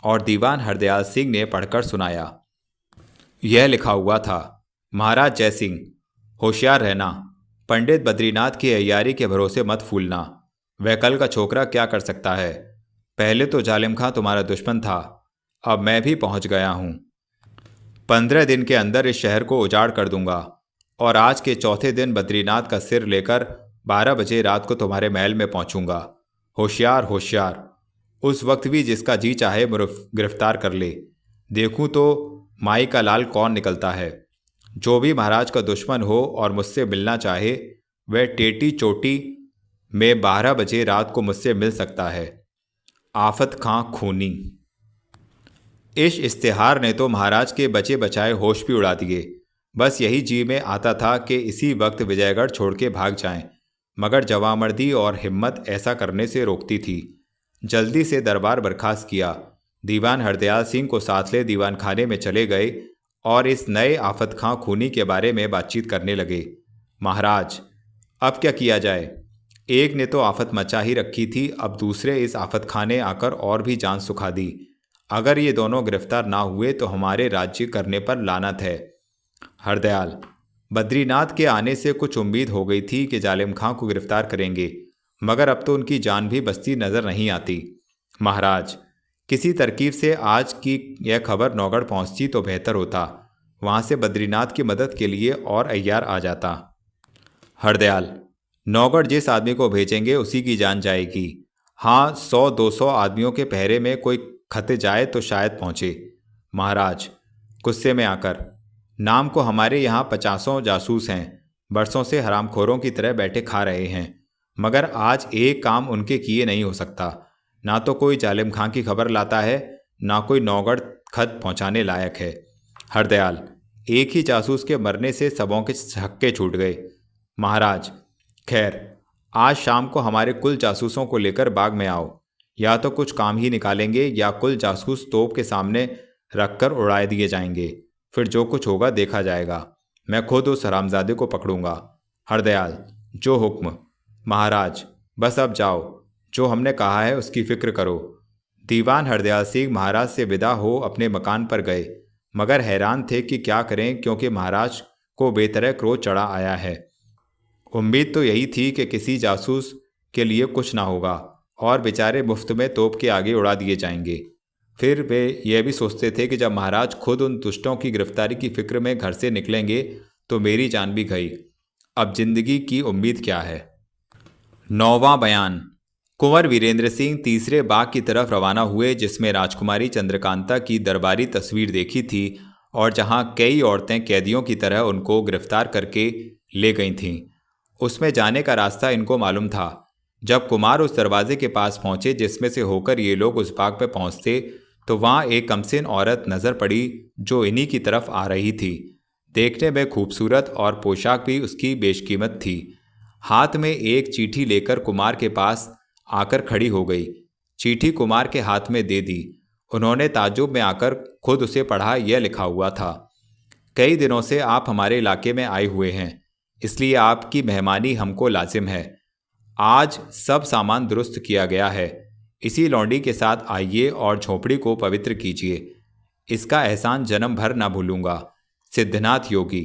और दीवान हरदयाल सिंह ने पढ़कर सुनाया। यह लिखा हुआ था, महाराज जय सिंह, होशियार रहना। पंडित बद्रीनाथ की अय्यारी के भरोसे मत फूलना। वह कल का छोकरा क्या कर सकता है? पहले तो जालिम खां तुम्हारा दुश्मन था, अब मैं भी पहुंच गया हूं। 15 दिन के अंदर इस शहर को उजाड़ कर दूंगा और आज के चौथे दिन बद्रीनाथ का सिर लेकर 12 बजे रात को तुम्हारे महल में पहुंचूंगा। होशियार होशियार, उस वक्त भी जिसका जी चाहे गिरफ्तार कर ले। देखूं तो माई का लाल कौन निकलता है। जो भी महाराज का दुश्मन हो और मुझसे मिलना चाहे, वह टेटी चोटी में 12 बजे रात को मुझसे मिल सकता है। आफत खां खूनी। इस इश्तिहार ने तो महाराज के बचे बचाए होश भी उड़ा दिए। बस यही जी में आता था कि इसी वक्त विजयगढ़ छोड़ के भाग जाएं, मगर जवामर्दी और हिम्मत ऐसा करने से रोकती थी। जल्दी से दरबार बर्खास्त किया। दीवान हरदयाल सिंह को साथ ले दीवान खाने में चले गए और इस नए आफत खां खूनी के बारे में बातचीत करने लगे। महाराज, अब क्या किया जाए? एक ने तो आफत मचा ही रखी थी, अब दूसरे इस आफत खां ने आकर और भी जान सुखा दी। अगर ये दोनों गिरफ्तार ना हुए तो हमारे राज्य करने पर लानत है। हरदयाल, बद्रीनाथ के आने से कुछ उम्मीद हो गई थी कि जालिम खां को गिरफ्तार करेंगे, मगर अब तो उनकी जान भी बचती नजर नहीं आती। महाराज, किसी तरकीब से आज की यह खबर नौगढ़ पहुंचती तो बेहतर होता। वहां से बद्रीनाथ की मदद के लिए और अय्यार आ जाता। हरदयाल, नौगढ़ जिस आदमी को भेजेंगे उसी की जान जाएगी। हाँ, 100-200 आदमियों के पहरे में कोई खत जाए तो शायद पहुँचे। महाराज, गुस्से में आकर, नाम को हमारे यहाँ 50 जासूस हैं, बरसों से हरामखोरों की तरह बैठे खा रहे हैं, मगर आज एक काम उनके किए नहीं हो सकता। ना तो कोई जालिम खां की खबर लाता है, ना कोई नौगढ़ खत पहुँचाने लायक है। हरदयाल, एक ही जासूस के मरने से सबों के छक्के छूट गए। महाराज, खैर, आज शाम को हमारे कुल जासूसों को लेकर बाग में आओ। या तो कुछ काम ही निकालेंगे या कुल जासूस तोप के सामने रखकर उड़ा दिए जाएंगे। फिर जो कुछ होगा देखा जाएगा। मैं खुद उस हरामजादे को पकड़ूंगा। हरदयाल, जो हुक्म। महाराज, बस अब जाओ, जो हमने कहा है उसकी फिक्र करो। दीवान हरदयाल सिंह महाराज से विदा हो अपने मकान पर गए, मगर हैरान थे कि क्या करें, क्योंकि महाराज को बेतरह क्रोध चढ़ा आया है। उम्मीद तो यही थी कि किसी जासूस के लिए कुछ ना होगा और बेचारे मुफ्त में तोप के आगे उड़ा दिए जाएंगे। फिर वे यह भी सोचते थे कि जब महाराज खुद उन दुष्टों की गिरफ्तारी की फिक्र में घर से निकलेंगे तो मेरी जान भी गई। अब जिंदगी की उम्मीद क्या है। 9वां बयान। कुंवर वीरेंद्र सिंह तीसरे बाग की तरफ रवाना हुए, जिसमें राजकुमारी चंद्रकांता की दरबारी तस्वीर देखी थी और जहां कई औरतें कैदियों की तरह उनको गिरफ्तार करके ले गई थीं। उसमें जाने का रास्ता इनको मालूम था। जब कुमार उस दरवाजे के पास पहुंचे जिसमें से होकर ये लोग उस बाग पर पहुंचते, तो वहां एक कमसिन औरत नजर पड़ी जो इन्हीं की तरफ आ रही थी। देखने में खूबसूरत और पोशाक भी उसकी बेशकीमत थी। हाथ में एक चिट्ठी लेकर कुमार के पास आकर खड़ी हो गई। चिट्ठी कुमार के हाथ में दे दी। उन्होंने ताज्जुब में आकर खुद उसे पढ़ा। यह लिखा हुआ था, कई दिनों से आप हमारे इलाके में आए हुए हैं, इसलिए आपकी मेहमानी हमको लाजिम है। आज सब सामान दुरुस्त किया गया है। इसी लौंडी के साथ आइए और झोपड़ी को पवित्र कीजिए। इसका एहसान जन्म भर ना भूलूंगा। सिद्धनाथ योगी।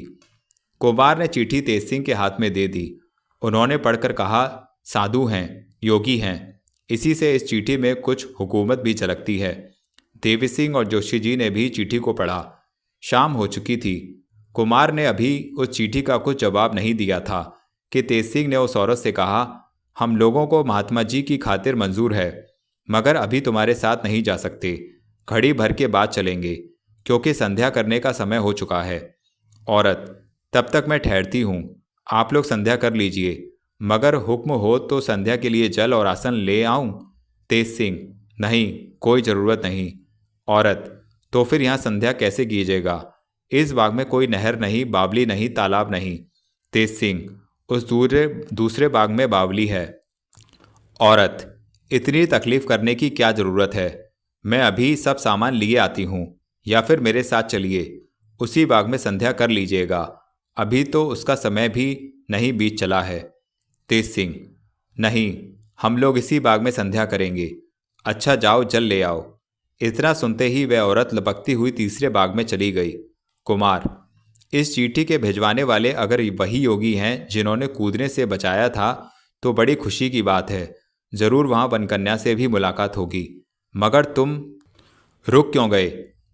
कुमार ने चिट्ठी तेज सिंह के हाथ में दे दी। उन्होंने पढ़कर कहा, साधु हैं, योगी हैं। इसी से इस चिट्ठी में कुछ हुकूमत भी झलकती है। देवी सिंह और जोशी जी ने भी चिट्ठी को पढ़ा। शाम हो चुकी थी। कुमार ने अभी उस चिट्ठी का कुछ जवाब नहीं दिया था कि तेज सिंह ने उस औरत से कहा, हम लोगों को महात्मा जी की खातिर मंजूर है, मगर अभी तुम्हारे साथ नहीं जा सकते। घड़ी भर के बाद चलेंगे, क्योंकि संध्या करने का समय हो चुका है। औरत, तब तक मैं ठहरती हूँ, आप लोग संध्या कर लीजिए, मगर हुक्म हो तो संध्या के लिए जल और आसन ले आऊं? तेज सिंह, नहीं, कोई ज़रूरत नहीं। औरत, तो फिर यहाँ संध्या कैसे कीजिएगा? इस बाग में कोई नहर नहीं, बावली नहीं, तालाब नहीं। तेज सिंह, उस दूसरे बाग में बावली है। औरत, इतनी तकलीफ करने की क्या ज़रूरत है? मैं अभी सब सामान लिए आती हूँ, या फिर मेरे साथ चलिए, उसी बाग में संध्या कर लीजिएगा। अभी तो उसका समय भी नहीं बीत चला है। तेज सिंह, नहीं, हम लोग इसी बाग में संध्या करेंगे। अच्छा, जाओ जल ले आओ। इतना सुनते ही वह औरत लपकती हुई तीसरे बाग में चली गई। कुमार, इस चिट्ठी के भिजवाने वाले अगर वही योगी हैं जिन्होंने कूदने से बचाया था तो बड़ी खुशी की बात है। ज़रूर वहाँ वनकन्या से भी मुलाकात होगी। मगर तुम रुक क्यों गए?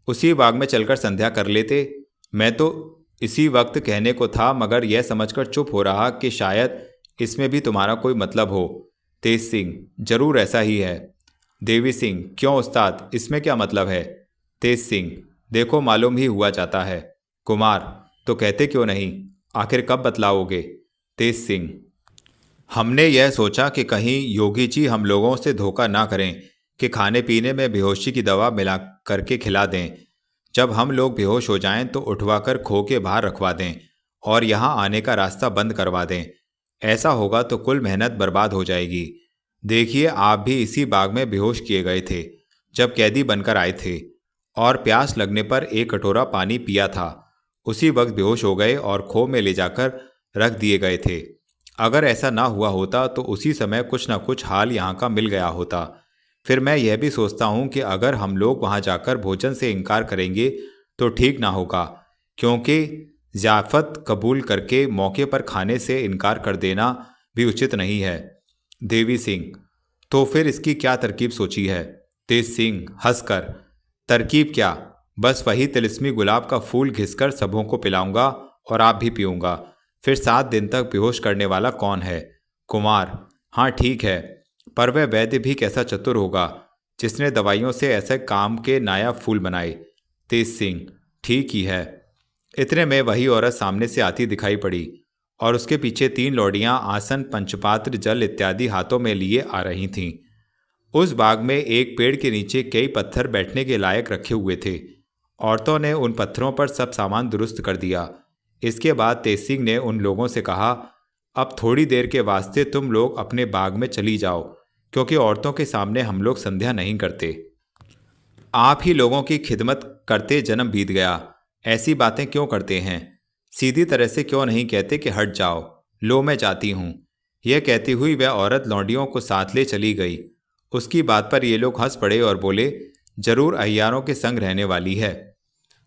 उसी बाग में चलकर संध्या कर लेते। मैं तो इसी वक्त कहने को था, मगर यह समझकर चुप हो रहा कि शायद इसमें भी तुम्हारा कोई मतलब हो। तेज सिंह, जरूर ऐसा ही है। देवी सिंह, क्यों उस्ताद, इसमें क्या मतलब है? तेज सिंह, देखो मालूम ही हुआ जाता है। कुमार, तो कहते क्यों नहीं? आखिर कब बतलाओगे? तेज सिंह, हमने यह सोचा कि कहीं योगी जी हम लोगों से धोखा ना करें कि खाने पीने में बेहोशी की दवा मिला करके खिला दें। जब हम लोग बेहोश हो जाएं तो उठवाकर खो के बाहर रखवा दें और यहाँ आने का रास्ता बंद करवा दें। ऐसा होगा तो कुल मेहनत बर्बाद हो जाएगी। देखिए, आप भी इसी बाग में बेहोश किए गए थे जब कैदी बनकर आए थे, और प्यास लगने पर एक कटोरा पानी पिया था। उसी वक्त बेहोश हो गए और खो में ले जाकर रख दिए गए थे। अगर ऐसा ना हुआ होता तो उसी समय कुछ ना कुछ हाल यहाँ का मिल गया होता। फिर मैं यह भी सोचता हूँ कि अगर हम लोग वहाँ जाकर भोजन से इनकार करेंगे तो ठीक ना होगा, क्योंकि ज़ियाफ़त कबूल करके मौके पर खाने से इनकार कर देना भी उचित नहीं है। देवी सिंह, तो फिर इसकी क्या तरकीब सोची है? तेज सिंह हंसकर, तरकीब क्या, बस वही तिलिस्मी गुलाब का फूल घिसकर सबों को पिलाऊंगा और आप भी पीऊंगा। फिर 7 दिन तक बेहोश करने वाला कौन है? कुमार, हाँ ठीक है, पर वह वैद्य भी कैसा चतुर होगा जिसने दवाइयों से ऐसे काम के नायाब फूल बनाए। तेज सिंह, ठीक ही है। इतने में वही औरत सामने से आती दिखाई पड़ी और उसके पीछे 3 लौड़ियां आसन, पंचपात्र, जल इत्यादि हाथों में लिए आ रही थीं। उस बाग में एक पेड़ के नीचे कई पत्थर बैठने के लायक रखे हुए थे। औरतों ने उन पत्थरों पर सब सामान दुरुस्त कर दिया। इसके बाद तेज सिंह ने उन लोगों से कहा, अब थोड़ी देर के वास्ते तुम लोग अपने बाग में चली जाओ, क्योंकि औरतों के सामने हम लोग संध्या नहीं करते। आप ही लोगों की खिदमत करते जन्म बीत गया। ऐसी बातें क्यों करते हैं? सीधी तरह से क्यों नहीं कहते कि हट जाओ, लो मैं जाती हूँ। यह कहती हुई वह औरत लौंडियों को साथ ले चली गई। उसकी बात पर ये लोग हंस पड़े और बोले, जरूर अय्यारों के संग रहने वाली है।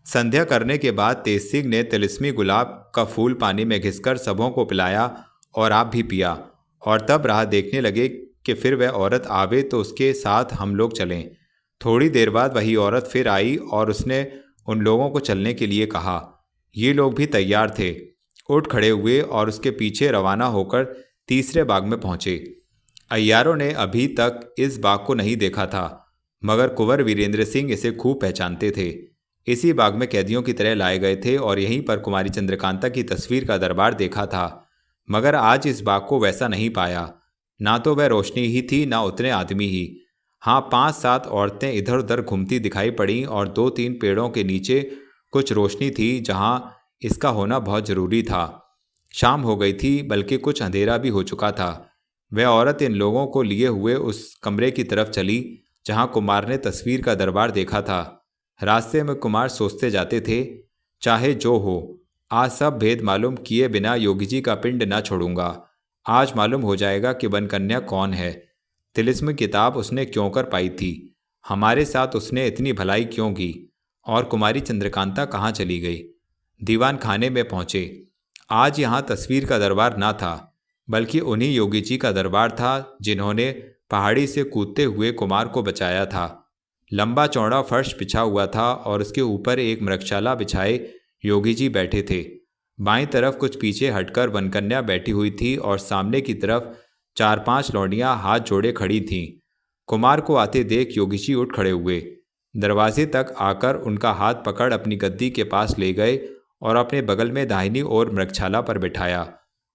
संध्या करने के बाद तेज सिंह ने तिलिस्मी गुलाब का फूल पानी में घिसकर सबों को पिलाया और आप भी पिया, और तब राह देखने लगे कि फिर वह औरत आवे तो उसके साथ हम लोग चलें। थोड़ी देर बाद वही औरत फिर आई और उसने उन लोगों को चलने के लिए कहा। ये लोग भी तैयार थे, उठ खड़े हुए और उसके पीछे रवाना होकर तीसरे बाग में पहुंचे। अय्यारों ने अभी तक इस बाग को नहीं देखा था, मगर कुंवर वीरेंद्र सिंह इसे खूब पहचानते थे। इसी बाग में कैदियों की तरह लाए गए थे और यहीं पर कुमारी चंद्रकांता की तस्वीर का दरबार देखा था, मगर आज इस बाग को वैसा नहीं पाया। ना तो वह रोशनी ही थी, ना उतने आदमी ही। हाँ, 5-7 औरतें इधर उधर घूमती दिखाई पड़ीं और 2-3 पेड़ों के नीचे कुछ रोशनी थी जहाँ इसका होना बहुत ज़रूरी था। शाम हो गई थी, बल्कि कुछ अंधेरा भी हो चुका था। वह औरत इन लोगों को लिए हुए उस कमरे की तरफ चली जहाँ कुमार ने तस्वीर का दरबार देखा था। रास्ते में कुमार सोचते जाते थे, चाहे जो हो, आज सब भेद मालूम किए बिना योगी जी का पिंड न छोड़ूंगा। आज मालूम हो जाएगा कि बनकन्या कौन है, तिलिस्म किताब उसने क्यों कर पाई थी, हमारे साथ उसने इतनी भलाई क्यों की, और कुमारी चंद्रकांता कहाँ चली गई। दीवान खाने में पहुँचे। आज यहाँ तस्वीर का दरबार ना था, बल्कि उन्हीं योगी जी का दरबार था जिन्होंने पहाड़ी से कूदते हुए कुमार को बचाया था। लंबा चौड़ा फर्श बिछा हुआ था और उसके ऊपर एक मृगशाला बिछाए योगी जी बैठे थे। बाईं तरफ कुछ पीछे हटकर वनकन्या बैठी हुई थी और सामने की तरफ 4-5 लौंडियां हाथ जोड़े खड़ी थीं। कुमार को आते देख योगी जी उठ खड़े हुए, दरवाजे तक आकर उनका हाथ पकड़ अपनी गद्दी के पास ले गए और अपने बगल में दाहिनी ओर मृगशाला पर बिठाया।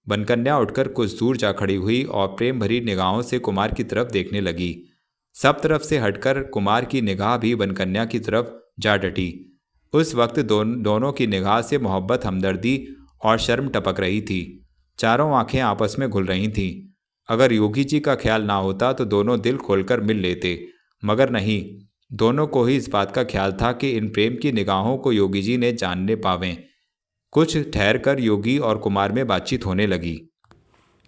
वनकन्या उठकर कुछ दूर जा खड़ी हुई और प्रेम भरी निगाहों से कुमार की तरफ देखने लगी। सब तरफ से हटकर कुमार की निगाह भी वनकन्या की तरफ जा डटी। उस वक्त दोनों की निगाह से मोहब्बत, हमदर्दी और शर्म टपक रही थी। चारों आंखें आपस में घुल रही थीं। अगर योगी जी का ख्याल ना होता तो दोनों दिल खोलकर मिल लेते, मगर नहीं, दोनों को ही इस बात का ख्याल था कि इन प्रेम की निगाहों को योगी जी ने जानने पावें। कुछ ठहरकर योगी और कुमार में बातचीत होने लगी।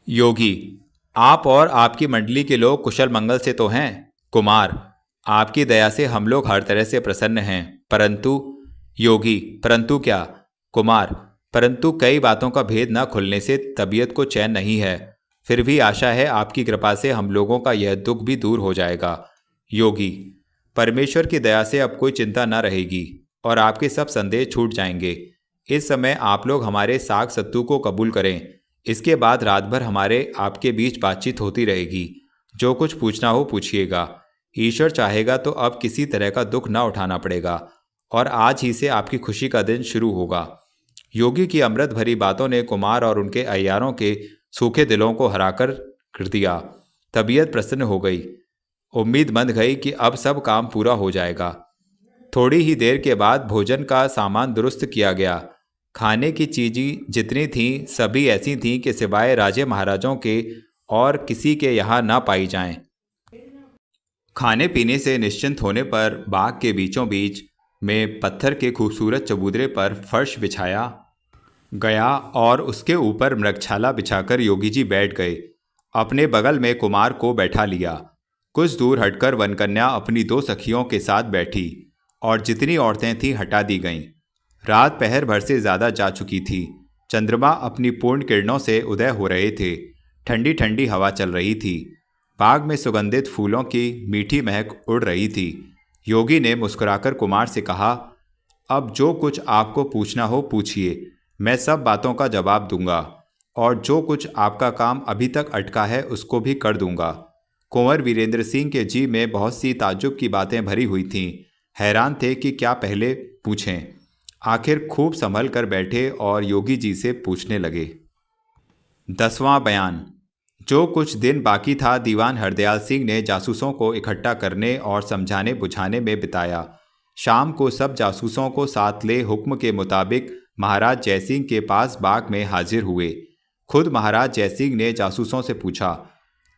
योगी, आप और आपकी मंडली के लोग कुशल मंगल से तो हैं? कुमार, आपकी दया से हम लोग हर तरह से प्रसन्न हैं, परंतु। योगी, परंतु क्या? कुमार, परंतु कई बातों का भेद न खुलने से तबीयत को चैन नहीं है। फिर भी आशा है आपकी कृपा से हम लोगों का यह दुख भी दूर हो जाएगा। योगी, परमेश्वर की दया से अब कोई चिंता न रहेगी और आपके सब संदेह छूट जाएंगे। इस समय आप लोग हमारे साग सत्तू को कबूल करें। इसके बाद रात भर हमारे आपके बीच बातचीत होती रहेगी। जो कुछ पूछना हो पूछिएगा। ईश्वर चाहेगा तो अब किसी तरह का दुख न उठाना पड़ेगा और आज ही से आपकी खुशी का दिन शुरू होगा। योगी की अमृत भरी बातों ने कुमार और उनके अय्यारों के सूखे दिलों को कर दिया। तबीयत प्रसन्न हो गई। उम्मीद बंध गई कि अब सब काम पूरा हो जाएगा। थोड़ी ही देर के बाद भोजन का सामान दुरुस्त किया गया। खाने की चीज़ें जितनी थीं सभी ऐसी थीं कि सिवाय राजे महाराजों के और किसी के यहाँ ना पाई जाएं। खाने पीने से निश्चिंत होने पर बाग के बीचों बीच में पत्थर के खूबसूरत चबूतरे पर फर्श बिछाया गया और उसके ऊपर मृगशाला बिछाकर योगी जी बैठ गए। अपने बगल में कुमार को बैठा लिया। कुछ दूर हटकर वनकन्या अपनी 2 सखियों के साथ बैठी और जितनी औरतें थीं हटा दी गईं। रात पहर भर से ज़्यादा जा चुकी थी। चंद्रमा अपनी पूर्ण किरणों से उदय हो रहे थे। ठंडी ठंडी हवा चल रही थी। बाग में सुगंधित फूलों की मीठी महक उड़ रही थी। योगी ने मुस्कुराकर कुमार से कहा, अब जो कुछ आपको पूछना हो पूछिए, मैं सब बातों का जवाब दूंगा और जो कुछ आपका काम अभी तक अटका है उसको भी कर दूंगा। कुंवर वीरेंद्र सिंह के जी में बहुत सी ताज्जुब की बातें भरी हुई थीं। हैरान थे कि क्या पहले पूछें। आखिर खूब संभल कर बैठे और योगी जी से पूछने लगे। 10वां बयान। जो कुछ दिन बाकी था दीवान हरदयाल सिंह ने जासूसों को इकट्ठा करने और समझाने बुझाने में बिताया। शाम को सब जासूसों को साथ ले हुक्म के मुताबिक महाराज जयसिंह के पास बाग में हाजिर हुए। खुद महाराज जयसिंह ने जासूसों से पूछा,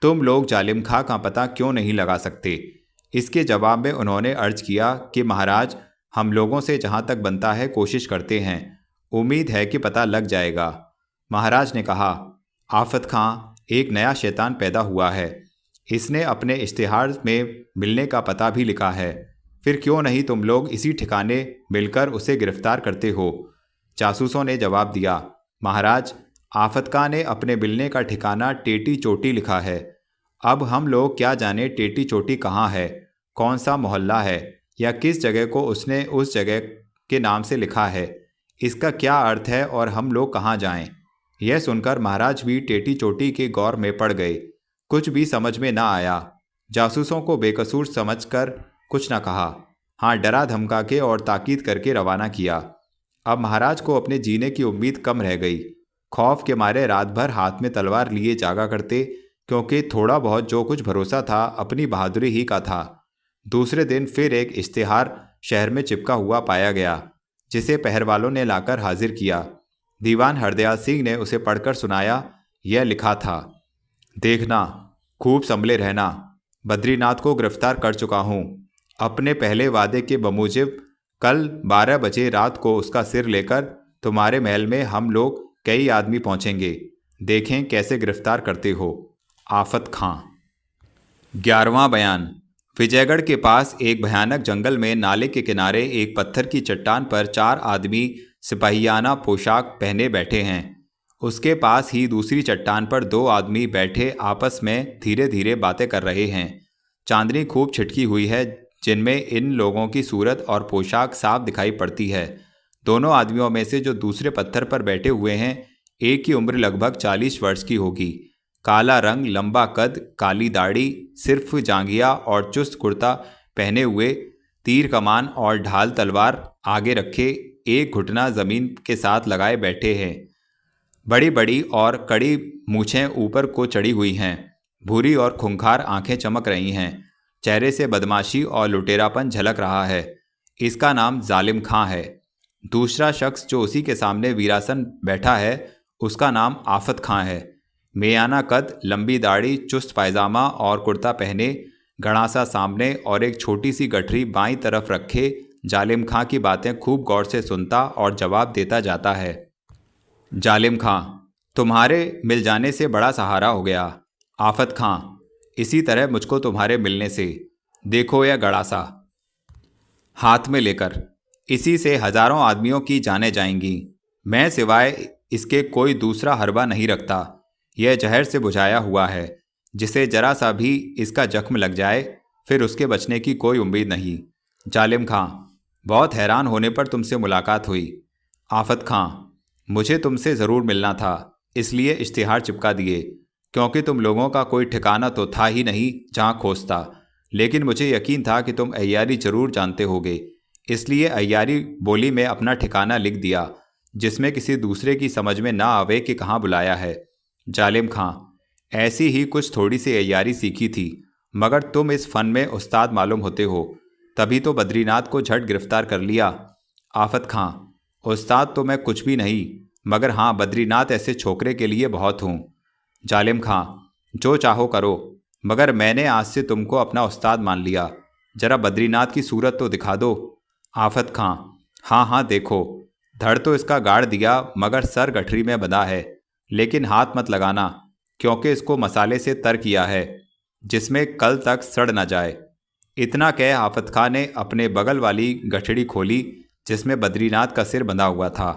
तुम लोग जालिम खां का पता क्यों नहीं लगा सकते? इसके जवाब में उन्होंने अर्ज किया कि महाराज, हम लोगों से जहाँ तक बनता है कोशिश करते हैं, उम्मीद है कि पता लग जाएगा। महाराज ने कहा, आफत खां, एक नया शैतान पैदा हुआ है। इसने अपने इश्तिहार में मिलने का पता भी लिखा है। फिर क्यों नहीं तुम लोग इसी ठिकाने मिलकर उसे गिरफ्तार करते हो? जासूसों ने जवाब दिया, महाराज, आफत खां ने अपने मिलने का ठिकाना टेटी चोटी लिखा है। अब हम लोग क्या जाने टेटी चोटी कहाँ है, कौन सा मोहल्ला है, या किस जगह को उसने उस जगह के नाम से लिखा है। इसका क्या अर्थ है और हम लोग कहाँ जाएं? यह सुनकर महाराज भी टेटी चोटी के गौर में पड़ गए। कुछ भी समझ में ना आया। जासूसों को बेकसूर समझकर कुछ न कहा। हाँ, डरा धमका के और ताकीद करके रवाना किया। अब महाराज को अपने जीने की उम्मीद कम रह गई। खौफ के मारे रात भर हाथ में तलवार लिए जागा करते, क्योंकि थोड़ा बहुत जो कुछ भरोसा था अपनी बहादुरी ही का था। दूसरे दिन फिर एक इश्तिहार शहर में चिपका हुआ पाया गया, जिसे पहरवालों ने लाकर हाजिर किया। दीवान हरदयाल सिंह ने उसे पढ़कर सुनाया। यह लिखा था, देखना, खूब संभले रहना। बद्रीनाथ को गिरफ्तार कर चुका हूँ। अपने पहले वादे के बमूजिब कल 12 बजे रात को उसका सिर लेकर तुम्हारे महल में हम लोग कई आदमी पहुँचेंगे। देखें कैसे गिरफ्तार करते हो। आफत खां। 11वां बयान। विजयगढ़ के पास एक भयानक जंगल में नाले के किनारे एक पत्थर की चट्टान पर 4 आदमी सिपाहियाना पोशाक पहने बैठे हैं। उसके पास ही दूसरी चट्टान पर 2 आदमी बैठे आपस में धीरे धीरे बातें कर रहे हैं। चांदनी खूब छिटकी हुई है, जिनमें इन लोगों की सूरत और पोशाक साफ दिखाई पड़ती है। दोनों आदमियों में से जो दूसरे पत्थर पर बैठे हुए हैं, एक की उम्र लगभग 40 वर्ष की होगी। काला रंग, लंबा कद, काली दाढ़ी, सिर्फ जांघिया और चुस्त कुर्ता पहने हुए, तीर कमान और ढाल तलवार आगे रखे, एक घुटना जमीन के साथ लगाए बैठे हैं। बड़ी बड़ी और कड़ी मूछें ऊपर को चढ़ी हुई हैं। भूरी और खूंखार आंखें चमक रही हैं। चेहरे से बदमाशी और लुटेरापन झलक रहा है। इसका नाम जालिम खां है। दूसरा शख्स जो उसी के सामने वीरासन बैठा है, उसका नाम आफत खां है। मेयाना कद, लंबी दाढ़ी, चुस्त पायजामा और कुर्ता पहने, घड़ासा सामने और एक छोटी सी गठरी बाईं तरफ रखे, जालिम खां की बातें खूब गौर से सुनता और जवाब देता जाता है। जालिम खां, तुम्हारे मिल जाने से बड़ा सहारा हो गया। आफत खां, इसी तरह मुझको तुम्हारे मिलने से। देखो यह गड़ासा हाथ में लेकर, इसी से हजारों आदमियों की जानें जाएंगी। मैं सिवाय इसके कोई दूसरा हरबा नहीं रखता। यह जहर से बुझाया हुआ है। जिसे जरा सा भी इसका जख्म लग जाए, फिर उसके बचने की कोई उम्मीद नहीं। जालिम खां, बहुत हैरान होने पर तुमसे मुलाकात हुई। आफत खां, मुझे तुमसे ज़रूर मिलना था, इसलिए इश्तिहार चिपका दिए, क्योंकि तुम लोगों का कोई ठिकाना तो था ही नहीं जहाँ खोजता। लेकिन मुझे यकीन था कि तुम अय्यारी जरूर जानते होगे, इसलिए अय्यारी बोली में अपना ठिकाना लिख दिया, जिसमें किसी दूसरे की समझ में ना आवे कि कहाँ बुलाया है। जालिम खां, ऐसी ही कुछ थोड़ी सी अय्यारी सीखी थी, मगर तुम इस फन में उस्ताद मालूम होते हो, तभी तो बद्रीनाथ को झट गिरफ्तार कर लिया। आफत खां, उस्ताद तो मैं कुछ भी नहीं, मगर हाँ, बद्रीनाथ ऐसे छोकरे के लिए बहुत हूँ। जालिम खां, जो चाहो करो, मगर मैंने आज से तुमको अपना उस्ताद मान लिया। जरा बद्रीनाथ की सूरत तो दिखा दो। आफत खां, हाँ हाँ देखो, धड़ तो इसका गाड़ दिया, मगर सर गठरी में बंधा है। लेकिन हाथ मत लगाना, क्योंकि इसको मसाले से तर किया है, जिसमें कल तक सड़ न जाए। इतना कह आफत खां ने अपने बगल वाली गठड़ी खोली, जिसमें बद्रीनाथ का सिर बंधा हुआ था।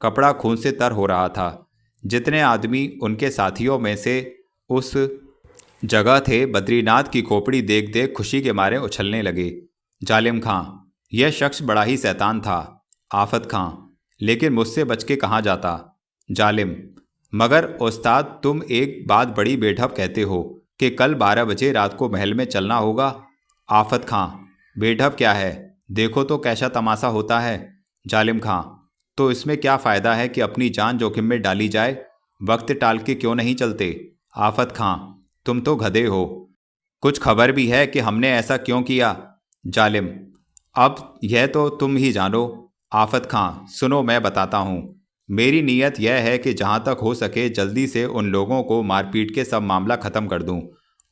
कपड़ा खून से तर हो रहा था। जितने आदमी उनके साथियों में से उस जगह थे, बद्रीनाथ की खोपड़ी देख देख खुशी के मारे उछलने लगे। जालिम खां, यह शख्स बड़ा ही शैतान था। आफत खां, लेकिन मुझसे बच के कहाँ जाता। जालिम, मगर उस्ताद, तुम एक बात बड़ी बेढप कहते हो कि कल 12 बजे रात को महल में चलना होगा। आफत खां, बेढप क्या है, देखो तो कैसा तमाशा होता है। जालिम खां, तो इसमें क्या फ़ायदा है कि अपनी जान जोखिम में डाली जाए, वक्त टाल के क्यों नहीं चलते। आफत खां, तुम तो गधे हो, कुछ खबर भी है कि हमने ऐसा क्यों किया। जालिम, अब यह तो तुम ही जानो। आफत खां, सुनो मैं बताता हूँ। मेरी नीयत यह है कि जहाँ तक हो सके जल्दी से उन लोगों को मारपीट के सब मामला ख़त्म कर दूँ।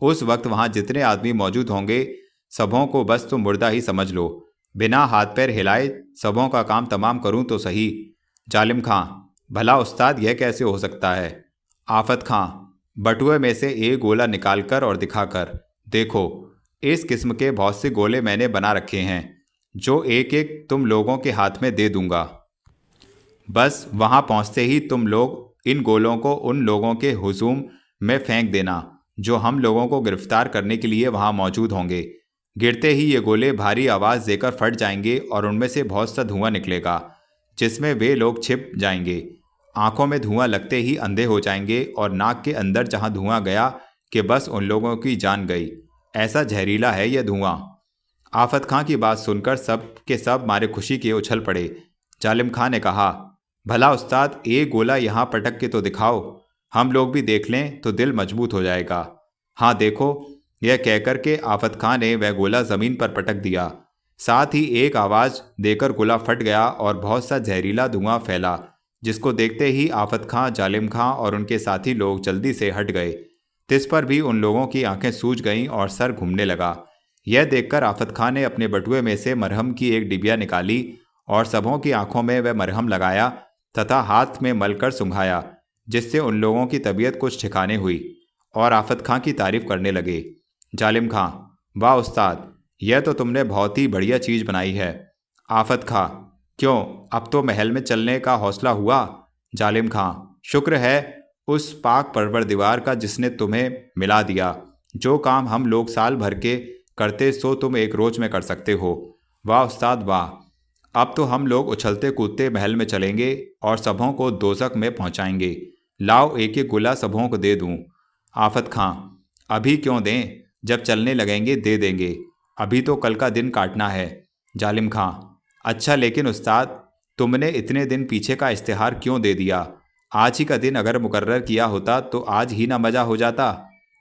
उस वक्त वहाँ जितने आदमी मौजूद होंगे, सबों को बस तुम मुर्दा ही समझ लो। बिना हाथ पैर हिलाए सबों का काम तमाम करूं तो सही। जालिम खां, भला उस्ताद यह कैसे हो सकता है? आफत खां, बटुए में से एक गोला निकालकर और दिखाकर, देखो इस किस्म के बहुत से गोले मैंने बना रखे हैं जो एक एक तुम लोगों के हाथ में दे दूंगा। बस वहां पहुंचते ही तुम लोग इन गोलों को उन लोगों के हुजूम में फेंक देना जो हम लोगों को गिरफ्तार करने के लिए वहां मौजूद होंगे। गिरते ही ये गोले भारी आवाज़ देकर फट जाएंगे और उनमें से बहुत सा धुआं निकलेगा जिसमें वे लोग छिप जाएंगे। आंखों में धुआं लगते ही अंधे हो जाएंगे और नाक के अंदर जहां धुआं गया कि बस उन लोगों की जान गई। ऐसा जहरीला है यह धुआं। आफत खां की बात सुनकर सब के सब मारे खुशी के उछल पड़े। जालिम खां ने कहा, भला उस्ताद एक गोला यहाँ पटक के तो दिखाओ, हम लोग भी देख लें तो दिल मजबूत हो जाएगा। हाँ देखो, यह कहकर के आफत खां ने वह गोला ज़मीन पर पटक दिया। साथ ही एक आवाज़ देकर गोला फट गया और बहुत सा जहरीला धुआं फैला, जिसको देखते ही आफत खां, जालिम खां और उनके साथी लोग जल्दी से हट गए। तिस पर भी उन लोगों की आंखें सूज गईं और सर घूमने लगा। यह देखकर आफत खां ने अपने बटुए में से मरहम की एक डिबिया निकाली और सबों की आंखों में वह मरहम लगाया तथा हाथ में मलकर सुंघाया, जिससे उन लोगों की तबीयत कुछ ठिकाने हुई और आफत खां की तारीफ करने लगे। जालिम खां, वाह उस्ताद, यह तो तुमने बहुत ही बढ़िया चीज़ बनाई है। आफत खां, क्यों अब तो महल में चलने का हौसला हुआ? जालिम खां, शुक्र है उस पाक परवरदिगार का जिसने तुम्हें मिला दिया। जो काम हम लोग साल भर के करते सो तुम एक रोज में कर सकते हो। वाह उस्ताद वाह, अब तो हम लोग उछलते कूदते महल में चलेंगे और सबों को दोज़ख में पहुंचाएंगे। लाओ एक एक गोला सबों को दे दूं। आफत खां, अभी क्यों दें, जब चलने लगेंगे दे देंगे, अभी तो कल का दिन काटना है। जालिम खां, अच्छा लेकिन उस्ताद तुमने इतने दिन पीछे का इश्तिहार क्यों दे दिया? आज ही का दिन अगर मुकर्रर किया होता तो आज ही ना मज़ा हो जाता।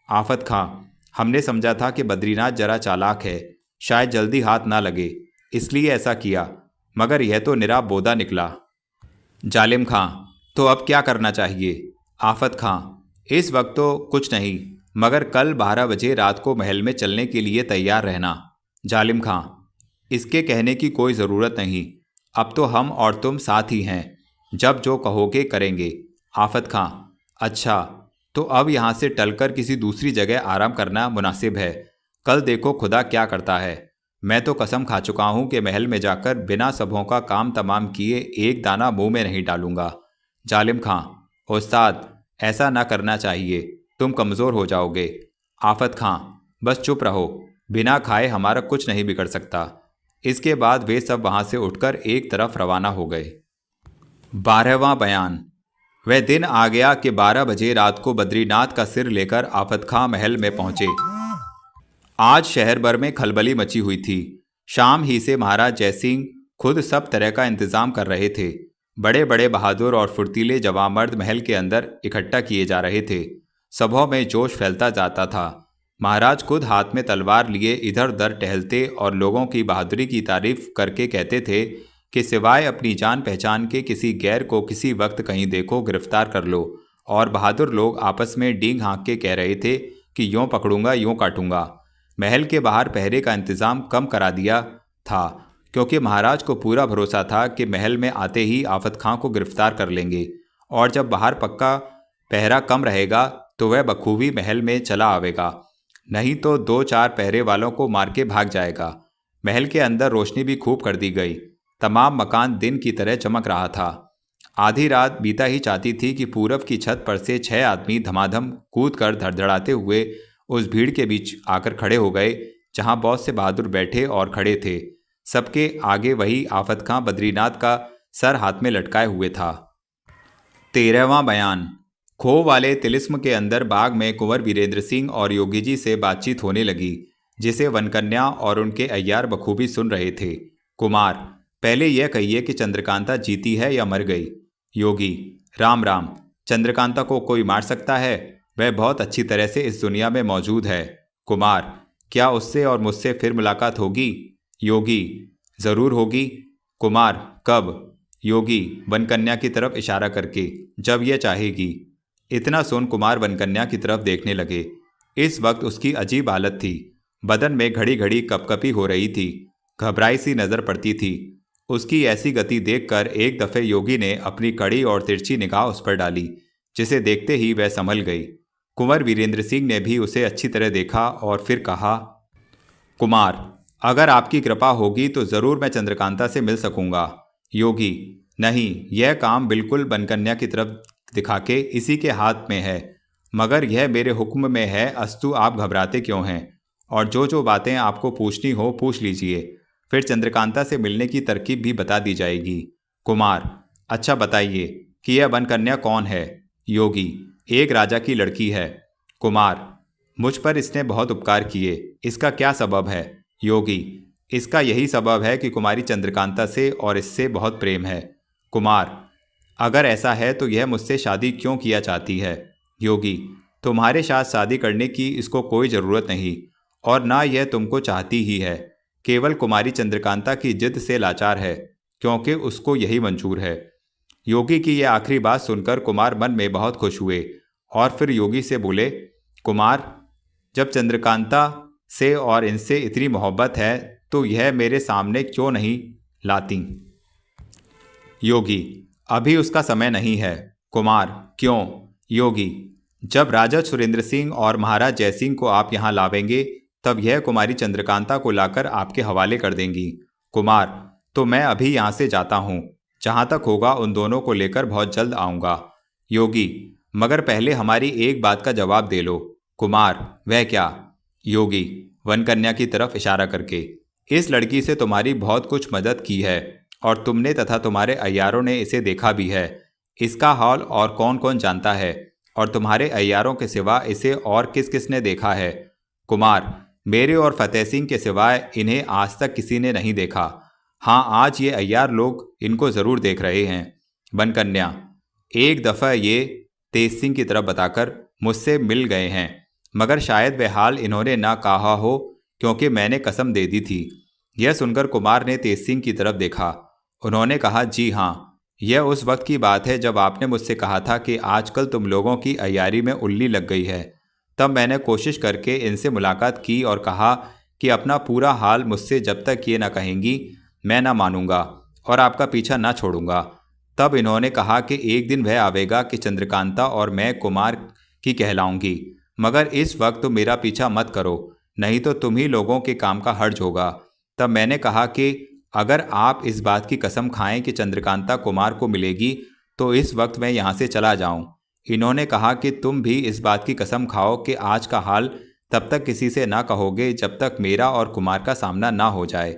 आफत खां, हमने समझा था कि बद्रीनाथ जरा चालाक है, शायद जल्दी हाथ ना लगे, इसलिए ऐसा किया, मगर यह तो निरा बोदा निकला। जालिम खां, तो अब क्या करना चाहिए? आफत खां, इस वक्त तो कुछ नहीं, मगर कल 12 बजे रात को महल में चलने के लिए तैयार रहना। जालिम खां, इसके कहने की कोई ज़रूरत नहीं, अब तो हम और तुम साथ ही हैं, जब जो कहोगे करेंगे। आफत खां, अच्छा तो अब यहाँ से टलकर किसी दूसरी जगह आराम करना मुनासिब है, कल देखो खुदा क्या करता है। मैं तो कसम खा चुका हूँ कि महल में जाकर बिना सबों का काम तमाम किए एक दाना मुंह में नहीं डालूंगा। जालिम खां, उस्ताद ऐसा ना करना चाहिए, तुम कमज़ोर हो जाओगे। आफत खां, बस चुप रहो, बिना खाए हमारा कुछ नहीं बिगड़ सकता। इसके बाद वे सब वहाँ से उठकर एक तरफ रवाना हो गए। 12वां बयान। वह दिन आ गया कि 12 बजे रात को बद्रीनाथ का सिर लेकर आफत खां महल में पहुंचे। आज शहर भर में खलबली मची हुई थी। शाम ही से महाराज जयसिंह खुद सब तरह का इंतजाम कर रहे थे। बड़े बड़े बहादुर और फुर्तीले जवामर्द महल के अंदर इकट्ठा किए जा रहे थे। सभा में जोश फैलता जाता था। महाराज खुद हाथ में तलवार लिए इधर उधर टहलते और लोगों की बहादुरी की तारीफ करके कहते थे कि सिवाय अपनी जान पहचान के किसी गैर को किसी वक्त कहीं देखो गिरफ्तार कर लो। और बहादुर लोग आपस में डींग हाँक के कह रहे थे कि यूँ पकड़ूंगा यूँ काटूंगा। महल के बाहर पहरे का इंतज़ाम कम करा दिया था, क्योंकि महाराज को पूरा भरोसा था कि महल में आते ही आफत खां को गिरफ्तार कर लेंगे, और जब बाहर पक्का पहरा कम रहेगा तो वह बखूबी महल में चला आवेगा, नहीं तो 2-4 पहरे वालों को मार के भाग जाएगा। महल के अंदर रोशनी भी खूब कर दी गई। तमाम मकान दिन की तरह चमक रहा था। आधी रात बीता ही चाहती थी कि पूरब की छत पर से 6 आदमी धमाधम कूद कर धड़धड़ाते हुए उस भीड़ के बीच आकर खड़े हो गए जहां बहुत से बहादुर बैठे और खड़े थे। सबके आगे वही आफत खां बद्रीनाथ का सर हाथ में लटकाए हुए था। 13वां बयान। खो वाले तिलिस्म के अंदर बाग में कुंवर वीरेंद्र सिंह और योगी जी से बातचीत होने लगी, जिसे वनकन्या और उनके अय्यार बखूबी सुन रहे थे। कुमार, पहले यह कहिए कि चंद्रकांता जीती है या मर गई? योगी, राम राम, चंद्रकांता को कोई मार सकता है? वह बहुत अच्छी तरह से इस दुनिया में मौजूद है। कुमार, क्या उससे और मुझसे फिर मुलाकात होगी? योगी, ज़रूर होगी। कुमार, कब? योगी वनकन्या की तरफ इशारा करके, जब यह चाहेगी। इतना सुन कुमार वनकन्या की तरफ देखने लगे। इस वक्त उसकी अजीब हालत थी। बदन में घड़ी घड़ी कपकपी हो रही थी। घबराई सी नजर पड़ती थी। उसकी ऐसी गति देखकर एक दफे योगी ने अपनी कड़ी और तिरछी निगाह उस पर डाली, जिसे देखते ही वह संभल गई। कुंवर वीरेंद्र सिंह ने भी उसे अच्छी तरह देखा और फिर कहा, कुमार, अगर आपकी कृपा होगी तो जरूर मैं चंद्रकांता से मिल सकूंगा। योगी, नहीं, यह काम बिल्कुल बनकन्या की तरफ दिखा के इसी के हाथ में है, मगर यह मेरे हुक्म में है, अस्तु आप घबराते क्यों हैं? और जो बातें आपको पूछनी हो पूछ लीजिए, फिर चंद्रकांता से मिलने की तरकीब भी बता दी जाएगी। कुमार, अच्छा बताइए कि यह बनकन्या कौन है? योगी, एक राजा की लड़की है। कुमार, मुझ पर इसने बहुत उपकार किए, इसका क्या सबब है? योगी, इसका यही सबब है कि कुमारी चंद्रकांता से और इससे बहुत प्रेम है। कुमार, अगर ऐसा है तो यह मुझसे शादी क्यों किया चाहती है? योगी, तुम्हारे साथ शादी करने की इसको कोई ज़रूरत नहीं, और ना यह तुमको चाहती ही है, केवल कुमारी चंद्रकांता की जिद से लाचार है, क्योंकि उसको यही मंजूर है। योगी की यह आखिरी बात सुनकर कुमार मन में बहुत खुश हुए और फिर योगी से बोले, कुमार, जब चंद्रकांता से और इनसे इतनी मोहब्बत है तो यह मेरे सामने क्यों नहीं लाती? योगी, अभी उसका समय नहीं है। कुमार, क्यों? योगी, जब राजा सुरेंद्र सिंह और महाराज जयसिंह को आप यहाँ लावेंगे तब यह कुमारी चंद्रकांता को लाकर आपके हवाले कर देंगी। कुमार, तो मैं अभी यहाँ से जाता हूँ, जहाँ तक होगा उन दोनों को लेकर बहुत जल्द आऊँगा। योगी, मगर पहले हमारी एक बात का जवाब दे लो। कुमार, वह क्या? योगी, वनकन्या की तरफ इशारा करके, इस लड़की से तुम्हारी बहुत कुछ मदद की है और तुमने तथा तुम्हारे अय्यारों ने इसे देखा भी है। इसका हाल और कौन कौन जानता है, और तुम्हारे अय्यारों के सिवा इसे और किस किस ने देखा है? कुमार, मेरे और फतेह सिंह के सिवाय इन्हें आज तक किसी ने नहीं देखा। हाँ, आज ये अय्यार लोग इनको ज़रूर देख रहे हैं। बनकन्या, एक दफ़ा ये तेज सिंह की तरफ बताकर मुझसे मिल गए हैं, मगर शायद वह हाल इन्होंने ना कहा हो, क्योंकि मैंने कसम दे दी थी। यह सुनकर कुमार ने तेज सिंह की तरफ देखा। उन्होंने कहा, जी हाँ, यह उस वक्त की बात है जब आपने मुझसे कहा था कि आजकल तुम लोगों की अय्यारी में उल्ली लग गई है। तब मैंने कोशिश करके इनसे मुलाकात की और कहा कि अपना पूरा हाल मुझसे जब तक ये ना कहेंगी मैं ना मानूंगा और आपका पीछा ना छोड़ूंगा। तब इन्होंने कहा कि एक दिन वह आवेगा कि चंद्रकांता और मैं कुमार की कहलाऊंगी, मगर इस वक्त तो मेरा पीछा मत करो, नहीं तो तुम ही लोगों के काम का हर्ज होगा। तब मैंने कहा कि अगर आप इस बात की कसम खाएं कि चंद्रकांता कुमार को मिलेगी तो इस वक्त मैं यहाँ से चला जाऊं। इन्होंने कहा कि तुम भी इस बात की कसम खाओ कि आज का हाल तब तक किसी से ना कहोगे जब तक मेरा और कुमार का सामना ना हो जाए।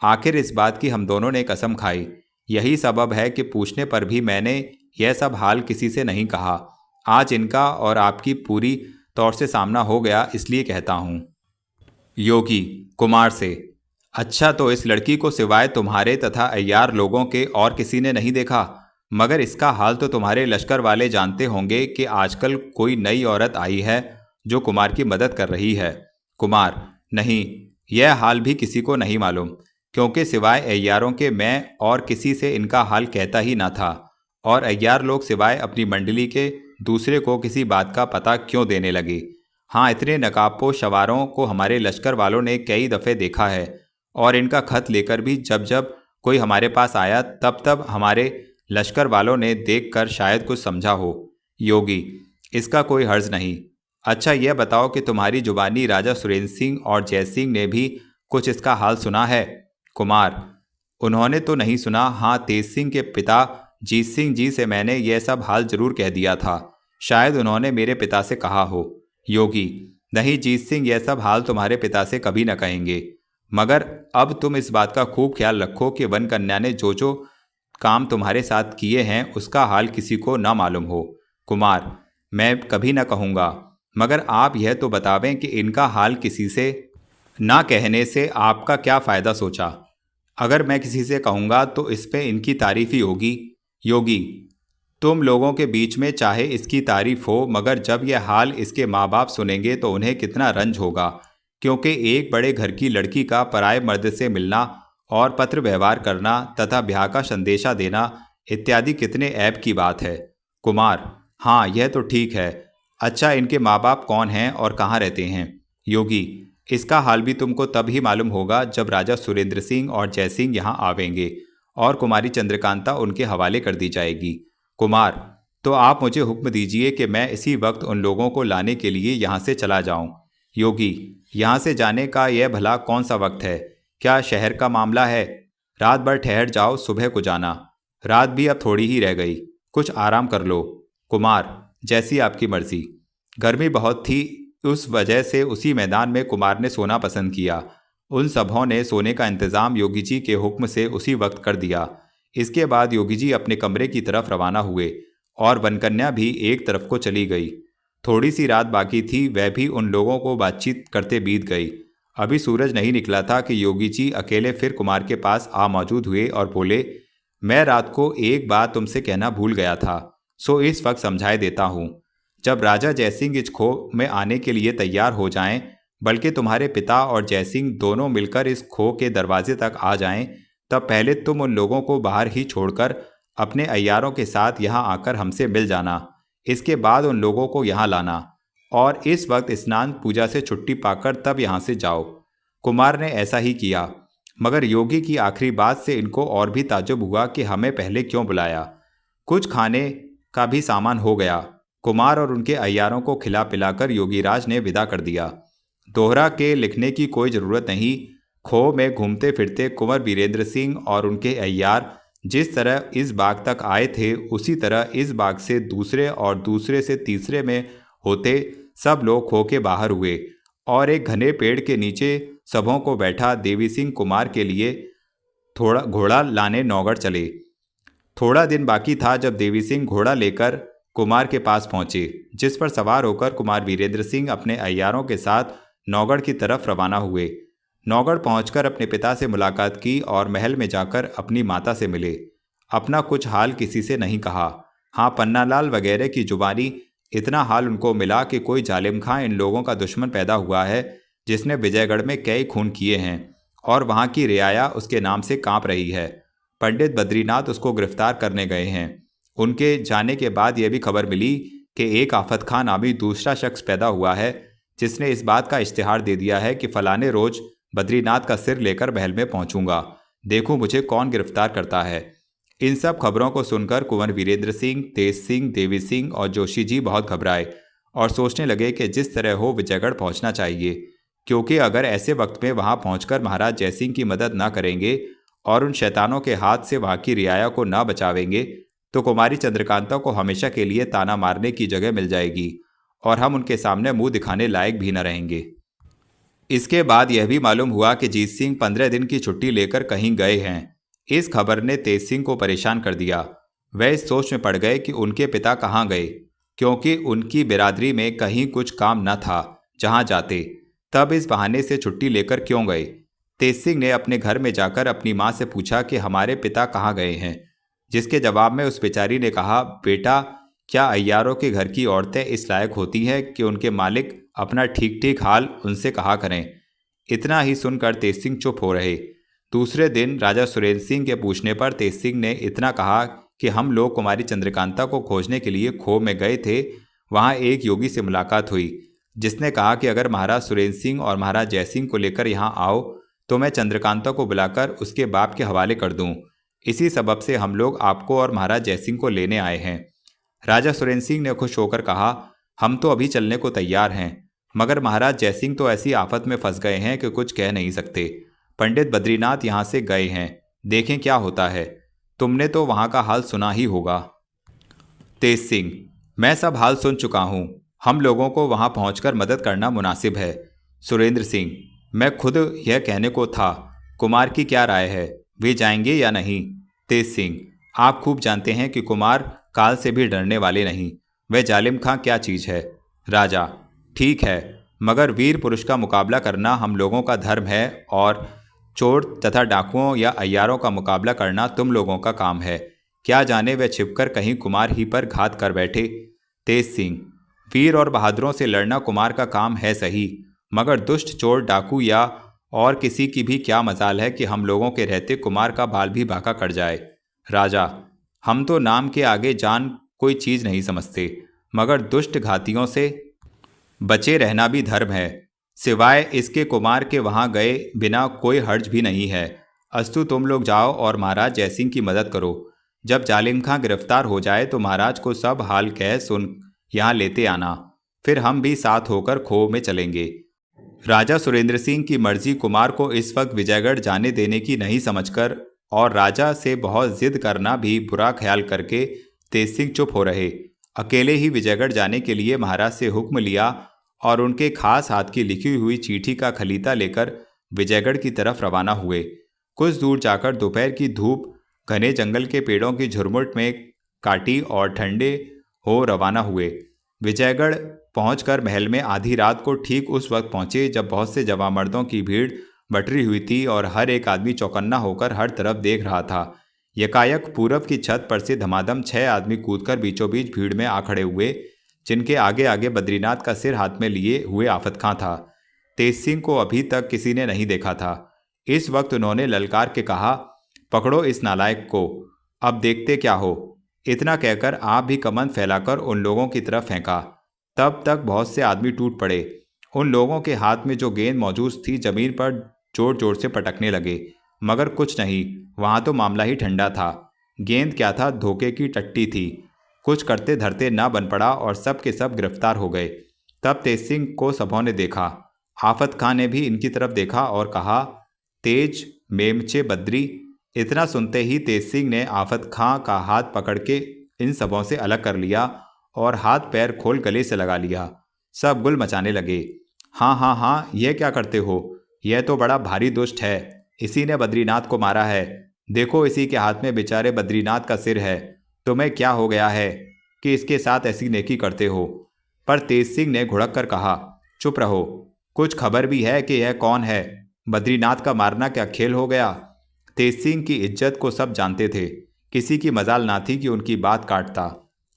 आखिर इस बात की हम दोनों ने कसम खाई। यही सबब है कि पूछने पर भी मैंने यह सब हाल किसी से नहीं कहा। आज इनका और आपकी पूरी तौर से सामना हो गया, इसलिए कहता हूँ। योगी, कुमार से, अच्छा, तो इस लड़की को सिवाय तुम्हारे तथा अय्यार लोगों के और किसी ने नहीं देखा, मगर इसका हाल तो तुम्हारे लश्कर वाले जानते होंगे कि आजकल कोई नई औरत आई है जो कुमार की मदद कर रही है। कुमार, नहीं, यह हाल भी किसी को नहीं मालूम, क्योंकि सिवाय अय्यारों के मैं और किसी से इनका हाल कहता ही ना था, और अय्यार लोग सिवाय अपनी मंडली के दूसरे को किसी बात का पता क्यों देने लगे। हाँ, इतने नकाबपोश सवारों को हमारे लश्कर वालों ने कई दफ़े देखा है, और इनका खत लेकर भी जब जब कोई हमारे पास आया तब तब हमारे लश्कर वालों ने देखकर शायद कुछ समझा हो। योगी, इसका कोई हर्ज नहीं। अच्छा, यह बताओ कि तुम्हारी जुबानी राजा सुरेंद्र सिंह और जयसिंह ने भी कुछ इसका हाल सुना है? कुमार, उन्होंने तो नहीं सुना। हाँ, तेज सिंह के पिता जीत सिंह जी से मैंने यह सब हाल जरूर कह दिया था, शायद उन्होंने मेरे पिता से कहा हो। योगी, नहीं, जीत सिंह यह सब हाल तुम्हारे पिता से कभी न कहेंगे, मगर अब तुम इस बात का खूब ख्याल रखो कि वन कन्या ने जो काम तुम्हारे साथ किए हैं उसका हाल किसी को ना मालूम हो। कुमार, मैं कभी ना कहूँगा, मगर आप यह तो बतावें कि इनका हाल किसी से ना कहने से आपका क्या फ़ायदा सोचा? अगर मैं किसी से कहूँगा तो इस पे इनकी तारीफ ही होगी। योगी, तुम लोगों के बीच में चाहे इसकी तारीफ हो, मगर जब यह हाल इसके माँ बाप सुनेंगे तो उन्हें कितना रंज होगा, क्योंकि एक बड़े घर की लड़की का पराये मर्द से मिलना और पत्र व्यवहार करना तथा ब्याह का संदेशा देना इत्यादि कितने ऐब की बात है। कुमार, हाँ, यह तो ठीक है। अच्छा, इनके माँ बाप कौन हैं और कहाँ रहते हैं? योगी, इसका हाल भी तुमको तब ही मालूम होगा जब राजा सुरेंद्र सिंह और जयसिंह यहाँ आवेंगे और कुमारी चंद्रकांता उनके हवाले कर दी जाएगी। कुमार, तो आप मुझे हुक्म दीजिए कि मैं इसी वक्त उन लोगों को लाने के लिए यहाँ से चला जाऊँ। योगी, यहाँ से जाने का यह भला कौन सा वक्त है? क्या शहर का मामला है? रात भर ठहर जाओ, सुबह को जाना। रात भी अब थोड़ी ही रह गई, कुछ आराम कर लो। कुमार, जैसी आपकी मर्जी। गर्मी बहुत थी, उस वजह से उसी मैदान में कुमार ने सोना पसंद किया। उन सबों ने सोने का इंतजाम योगी जी के हुक्म से उसी वक्त कर दिया। इसके बाद योगी जी अपने कमरे की तरफ रवाना हुए और वनकन्या भी एक तरफ को चली गई। थोड़ी सी रात बाकी थी, वह भी उन लोगों को बातचीत करते बीत गई। अभी सूरज नहीं निकला था कि योगी जी अकेले फिर कुमार के पास आ मौजूद हुए और बोले, मैं रात को एक बात तुमसे कहना भूल गया था, सो इस वक्त समझाए देता हूँ। जब राजा जयसिंह इस खो में आने के लिए तैयार हो जाएं, बल्कि तुम्हारे पिता और जयसिंह दोनों मिलकर इस खो के दरवाजे तक आ जाएं, तब पहले तुम उन लोगों को बाहर ही छोड़कर अपने अय्यारों के साथ यहाँ आकर हमसे मिल जाना। इसके बाद उन लोगों को यहाँ लाना और इस वक्त स्नान पूजा से छुट्टी पाकर तब यहाँ से जाओ। कुमार ने ऐसा ही किया, मगर योगी की आखिरी बात से इनको और भी ताज्जुब हुआ कि हमें पहले क्यों बुलाया। कुछ खाने का भी सामान हो गया। कुमार और उनके अय्यारों को खिला पिलाकर योगीराज ने विदा कर दिया। दोहरा के लिखने की कोई ज़रूरत नहीं। खो में घूमते फिरते कुंवर वीरेंद्र सिंह और उनके अय्यार जिस तरह इस बाग तक आए थे, उसी तरह इस बाग से दूसरे और दूसरे से तीसरे में होते सब लोग खो के बाहर हुए और एक घने पेड़ के नीचे सबों को बैठा देवी सिंह कुमार के लिए थोड़ा घोड़ा लाने नौगढ़ चले। थोड़ा दिन बाकी था जब देवी सिंह घोड़ा लेकर कुमार के पास पहुंचे, जिस पर सवार होकर कुमार वीरेंद्र सिंह अपने अय्यारों के साथ नौगढ़ की तरफ रवाना हुए। नौगढ़ पहुंचकर अपने पिता से मुलाकात की और महल में जाकर अपनी माता से मिले। अपना कुछ हाल किसी से नहीं कहा। हाँ, पन्नालाल वगैरह की जुबानी इतना हाल उनको मिला कि कोई जालिम खां इन लोगों का दुश्मन पैदा हुआ है, जिसने विजयगढ़ में कई खून किए हैं और वहाँ की रियाया उसके नाम से कांप रही है। पंडित बद्रीनाथ उसको गिरफ्तार करने गए हैं। उनके जाने के बाद यह भी खबर मिली कि एक आफत खां नामी दूसरा शख्स पैदा हुआ है, जिसने इस बात का इश्तिहार दे दिया है कि फलाने रोज बद्रीनाथ का सिर लेकर महल में पहुंचूंगा, देखूं मुझे कौन गिरफ्तार करता है। इन सब खबरों को सुनकर कुंवर वीरेंद्र सिंह, तेज सिंह, देवी सिंह और जोशी जी बहुत घबराए और सोचने लगे कि जिस तरह हो विजयगढ़ पहुंचना चाहिए, क्योंकि अगर ऐसे वक्त में वहां पहुंचकर महाराज जयसिंह की मदद न करेंगे और उन शैतानों के हाथ से वहां की रियाया को न बचावेंगे तो कुमारी चंद्रकांता को हमेशा के लिए ताना मारने की जगह मिल जाएगी और हम उनके सामने मुंह दिखाने लायक भी न रहेंगे। इसके बाद यह भी मालूम हुआ कि जीत सिंह 15 दिन की छुट्टी लेकर कहीं गए हैं। इस खबर ने तेज सिंह को परेशान कर दिया। वह इस सोच में पड़ गए कि उनके पिता कहाँ गए, क्योंकि उनकी बिरादरी में कहीं कुछ काम न था जहाँ जाते, तब इस बहाने से छुट्टी लेकर क्यों गए। तेज सिंह ने अपने घर में जाकर अपनी माँ से पूछा कि हमारे पिता कहाँ गए हैं, जिसके जवाब में उस बेचारी ने कहा, बेटा, क्या अय्यारों के घर की औरतें इस लायक होती हैं कि उनके मालिक अपना ठीक ठीक हाल उनसे कहा करें। इतना ही सुनकर तेज सिंह चुप हो रहे। दूसरे दिन राजा सुरेंद्र सिंह के पूछने पर तेज सिंह ने इतना कहा कि हम लोग कुमारी चंद्रकांता को खोजने के लिए खो में गए थे। वहाँ एक योगी से मुलाकात हुई, जिसने कहा कि अगर महाराज सुरेंद्र सिंह और महाराज जयसिंह को लेकर यहाँ आओ तो मैं चंद्रकांता को बुलाकर उसके बाप के हवाले कर दूँ। इसी सबब से हम लोग आपको और महाराज जयसिंह को लेने आए हैं। राजा सुरेंद्र सिंह ने खुश होकर कहा, हम तो अभी चलने को तैयार हैं, मगर महाराज जयसिंह तो ऐसी आफत में फंस गए हैं कि कुछ कह नहीं सकते। पंडित बद्रीनाथ यहाँ से गए हैं, देखें क्या होता है। तुमने तो वहाँ का हाल सुना ही होगा। तेज सिंह, मैं सब हाल सुन चुका हूँ। हम लोगों को वहाँ पहुँचकर मदद करना मुनासिब है। सुरेंद्र सिंह, मैं खुद यह कहने को था, कुमार की क्या राय है, वे जाएंगे या नहीं। तेज सिंह, आप खूब जानते हैं कि कुमार काल से भी डरने वाले नहीं, वह जालिम खां क्या चीज़ है। राजा, ठीक है, मगर वीर पुरुष का मुकाबला करना हम लोगों का धर्म है और चोर तथा डाकुओं या अय्यारों का मुकाबला करना तुम लोगों का काम है। क्या जाने वे छिपकर कहीं कुमार ही पर घात कर बैठे। तेज सिंह, वीर और बहादुरों से लड़ना कुमार का काम है सही, मगर दुष्ट चोर डाकू या और किसी की भी क्या मजाल है कि हम लोगों के रहते कुमार का बाल भी बांका कर जाए। राजा, हम तो नाम के आगे जान कोई चीज़ नहीं समझते, मगर दुष्ट घातियों से बचे रहना भी धर्म है। सिवाय इसके कुमार के वहां गए बिना कोई हर्ज भी नहीं है। अस्तु तुम लोग जाओ और महाराज जयसिंह की मदद करो। जब जालिम खां गिरफ्तार हो जाए तो महाराज को सब हाल कह सुन यहाँ लेते आना, फिर हम भी साथ होकर खो में चलेंगे। राजा सुरेंद्र सिंह की मर्जी कुमार को इस वक्त विजयगढ़ जाने देने की नहीं समझकर और राजा से बहुत जिद करना भी बुरा ख्याल करके तेज सिंह चुप हो रहे। अकेले ही विजयगढ़ जाने के लिए महाराज से हुक्म लिया और उनके खास हाथ की लिखी हुई चिट्ठी का खलीता लेकर विजयगढ़ की तरफ रवाना हुए। कुछ दूर जाकर दोपहर की धूप घने जंगल के पेड़ों की झुरमुट में काटी और ठंडे हो रवाना हुए। विजयगढ़ पहुंचकर महल में आधी रात को ठीक उस वक्त पहुंचे जब बहुत से जवां मर्दों की भीड़ बटरी हुई थी और हर एक आदमी चौकन्ना होकर हर तरफ देख रहा था। यकायक पूरब की छत पर से धमाधम 6 आदमी कूदकर बीचों बीच भीड़ में आ खड़े हुए, जिनके आगे आगे बद्रीनाथ का सिर हाथ में लिए हुए आफत खां था। तेज सिंह को अभी तक किसी ने नहीं देखा था। इस वक्त उन्होंने ललकार के कहा, पकड़ो इस नालायक को, अब देखते क्या हो। इतना कहकर आप भी कमंद फैलाकर उन लोगों की तरफ फेंका। तब तक बहुत से आदमी टूट पड़े। उन लोगों के हाथ में जो गेंद मौजूद थी जमीन पर जोर जोर से पटकने लगे, मगर कुछ नहीं, वहां तो मामला ही ठंडा था। गेंद क्या था, धोखे की टट्टी थी। कुछ करते धरते न बन पड़ा और सब के सब गिरफ्तार हो गए। तब तेज सिंह को सबों ने देखा। आफत खां ने भी इनकी तरफ देखा और कहा, तेज मेमचे बद्री। इतना सुनते ही तेज सिंह ने आफत खां का हाथ पकड़ के इन सबों से अलग कर लिया और हाथ पैर खोल गले से लगा लिया। सब गुल मचाने लगे। हाँ हाँ हाँ, यह क्या करते हो? यह तो बड़ा भारी दुष्ट है। इसी ने बद्रीनाथ को मारा है। देखो, इसी के हाथ में बेचारे बद्रीनाथ का सिर है। तुम्हें क्या हो गया है कि इसके साथ ऐसी नेकी करते हो? पर तेज सिंह ने घुड़क कर कहा, चुप रहो। कुछ खबर भी है कि यह कौन है? बद्रीनाथ का मारना क्या खेल हो गया? तेज सिंह की इज्जत को सब जानते थे। किसी की मजाल ना थी कि उनकी बात काटता।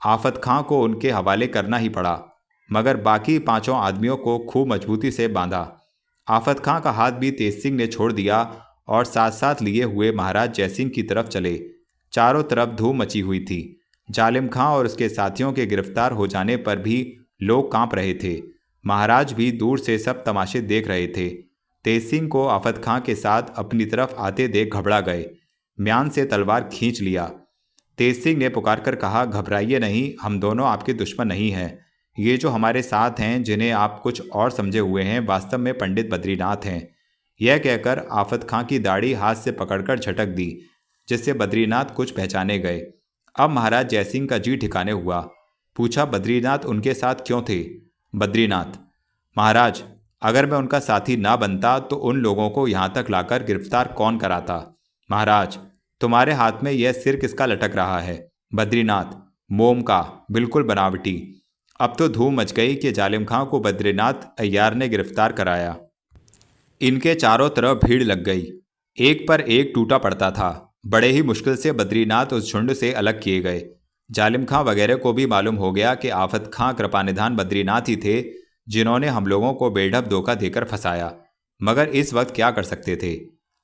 आफत खां को उनके हवाले करना ही पड़ा, मगर बाकी 5 आदमियों को खूब मजबूती से बांधा। आफत खां का हाथ भी तेज सिंह ने छोड़ दिया और साथ साथ लिए हुए महाराज जयसिंह की तरफ चले। चारों तरफ धूम मची हुई थी। जालिम खां और उसके साथियों के गिरफ्तार हो जाने पर भी लोग कांप रहे थे। महाराज भी दूर से सब तमाशे देख रहे थे। तेज सिंह को आफत खां के साथ अपनी तरफ आते देख घबरा गए। म्यान से तलवार खींच लिया। तेज सिंह ने पुकार कर कहा, घबराइए नहीं, हम दोनों आपके दुश्मन नहीं हैं। ये जो हमारे साथ हैं, जिन्हें आप कुछ और समझे हुए हैं, वास्तव में पंडित बद्रीनाथ हैं। यह कहकर आफत खां की दाढ़ी हाथ से पकड़कर झटक दी, जिससे बद्रीनाथ कुछ पहचाने गए। अब महाराज जयसिंह का जी ठिकाने हुआ। पूछा, बद्रीनाथ उनके साथ क्यों थे? बद्रीनाथ, महाराज, अगर मैं उनका साथी ना बनता तो उन लोगों को यहाँ तक लाकर गिरफ्तार कौन कराता? महाराज, तुम्हारे हाथ में यह सिर किसका लटक रहा है? बद्रीनाथ, मोम का, बिल्कुल बनावटी। अब तो धूम मच गई कि जालिम खां को बद्रीनाथ अय्यार ने गिरफ्तार कराया। इनके चारों तरफ भीड़ लग गई। एक पर एक टूटा पड़ता था। बड़े ही मुश्किल से बद्रीनाथ उस झुंड से अलग किए गए। जालिम खां वगैरह को भी मालूम हो गया कि आफत खां कृपानिधान बद्रीनाथ ही थे जिन्होंने हम लोगों को बेढब धोखा देकर फंसाया। मगर इस वक्त क्या कर सकते थे?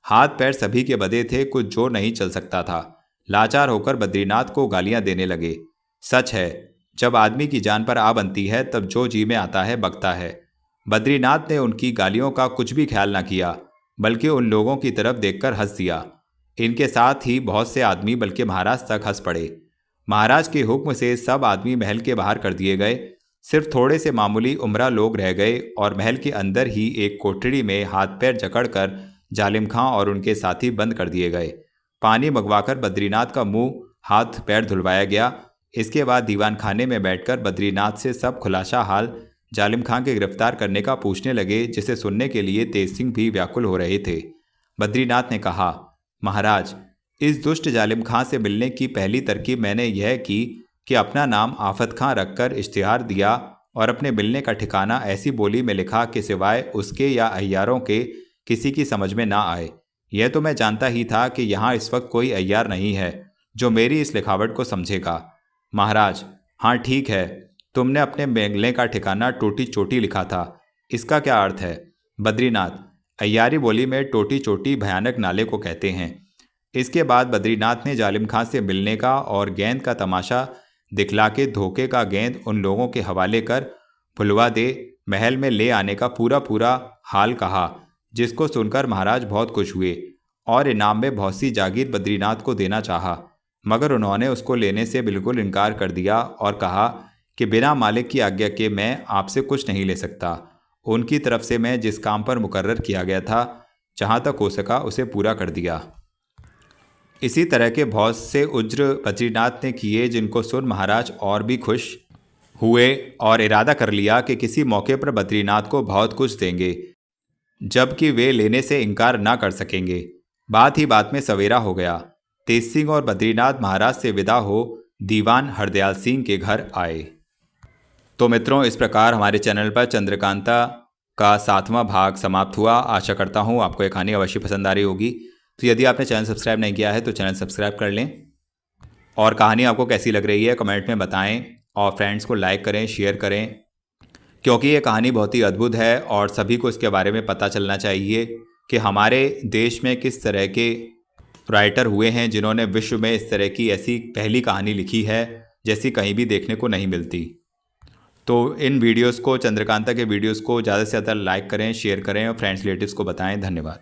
हाथ पैर सभी के बंधे थे, कुछ जोर नहीं चल सकता था। लाचार होकर बद्रीनाथ को गालियां देने लगे। सच है, जब आदमी की जान पर आ बनती है तब जो जी में आता है बकता है। बद्रीनाथ ने उनकी गालियों का कुछ भी ख्याल न किया, बल्कि उन लोगों की तरफ देखकर हंस दिया। इनके साथ ही बहुत से आदमी बल्कि महाराज तक हंस पड़े। महाराज के हुक्म से सब आदमी महल के बाहर कर दिए गए। सिर्फ थोड़े से मामूली उम्रा लोग रह गए और महल के अंदर ही एक कोठरी में हाथ पैर जकड़कर जालिम खां और उनके साथी बंद कर दिए गए। पानी मंगवाकर बद्रीनाथ का मुंह हाथ पैर धुलवाया गया। इसके बाद दीवान खाने में बैठकर बद्रीनाथ से सब खुलासा हाल जालिम खां के गिरफ्तार करने का पूछने लगे, जिसे सुनने के लिए तेज सिंह भी व्याकुल हो रहे थे। बद्रीनाथ ने कहा, महाराज, इस दुष्ट जालिम खां से मिलने की पहली तरकीब मैंने यह की कि अपना नाम आफत खां रखकर इश्तिहार दिया और अपने मिलने का ठिकाना ऐसी बोली में लिखा कि सिवाय उसके या अय्यारों के किसी की समझ में ना आए। यह तो मैं जानता ही था कि यहाँ इस वक्त कोई अय्यार नहीं है जो मेरी इस लिखावट को समझेगा। महाराज, हाँ ठीक है, तुमने अपने मिलने का ठिकाना टोटी चोटी लिखा था, इसका क्या अर्थ है? बद्रीनाथ, अय्यारी बोली में टोटी चोटी भयानक नाले को कहते हैं। इसके बाद बद्रीनाथ ने जालिम खां से मिलने का और गेंद का तमाशा दिखला के धोखे का गेंद उन लोगों के हवाले कर भुलवा दे, महल में ले आने का पूरा पूरा हाल कहा, जिसको सुनकर महाराज बहुत खुश हुए और इनाम में बहुत सी जागीर बद्रीनाथ को देना चाहा, मगर उन्होंने उसको लेने से बिल्कुल इनकार कर दिया और कहा कि बिना मालिक की आज्ञा के मैं आपसे कुछ नहीं ले सकता। उनकी तरफ से मैं जिस काम पर मुकर्रर किया गया था, जहाँ तक हो सका उसे पूरा कर दिया। इसी तरह के बहुत से उज्र बद्रीनाथ ने किए, जिनको सुन महाराज और भी खुश हुए और इरादा कर लिया कि किसी मौके पर बद्रीनाथ को बहुत कुछ देंगे, जबकि वे लेने से इनकार ना कर सकेंगे। बात ही बात में सवेरा हो गया। तेज सिंह और बद्रीनाथ महाराज से विदा हो दीवान हरदयाल सिंह के घर आए। तो मित्रों, इस प्रकार हमारे चैनल पर चंद्रकांता का 7वां भाग समाप्त हुआ। आशा करता हूँ आपको ये कहानी अवश्य पसंद आ रही होगी। तो यदि आपने चैनल सब्सक्राइब नहीं किया है तो चैनल सब्सक्राइब कर लें, और कहानी आपको कैसी लग रही है कमेंट में बताएं, और फ्रेंड्स को लाइक करें, शेयर करें, क्योंकि ये कहानी बहुत ही अद्भुत है और सभी को इसके बारे में पता चलना चाहिए कि हमारे देश में किस तरह के राइटर हुए हैं जिन्होंने विश्व में इस तरह की ऐसी पहली कहानी लिखी है जैसी कहीं भी देखने को नहीं मिलती। तो इन वीडियोस को, चंद्रकांता के वीडियोस को ज़्यादा से ज़्यादा लाइक करें, शेयर करें और फ्रेंड्स रिलेटिव्स को बताएं। धन्यवाद।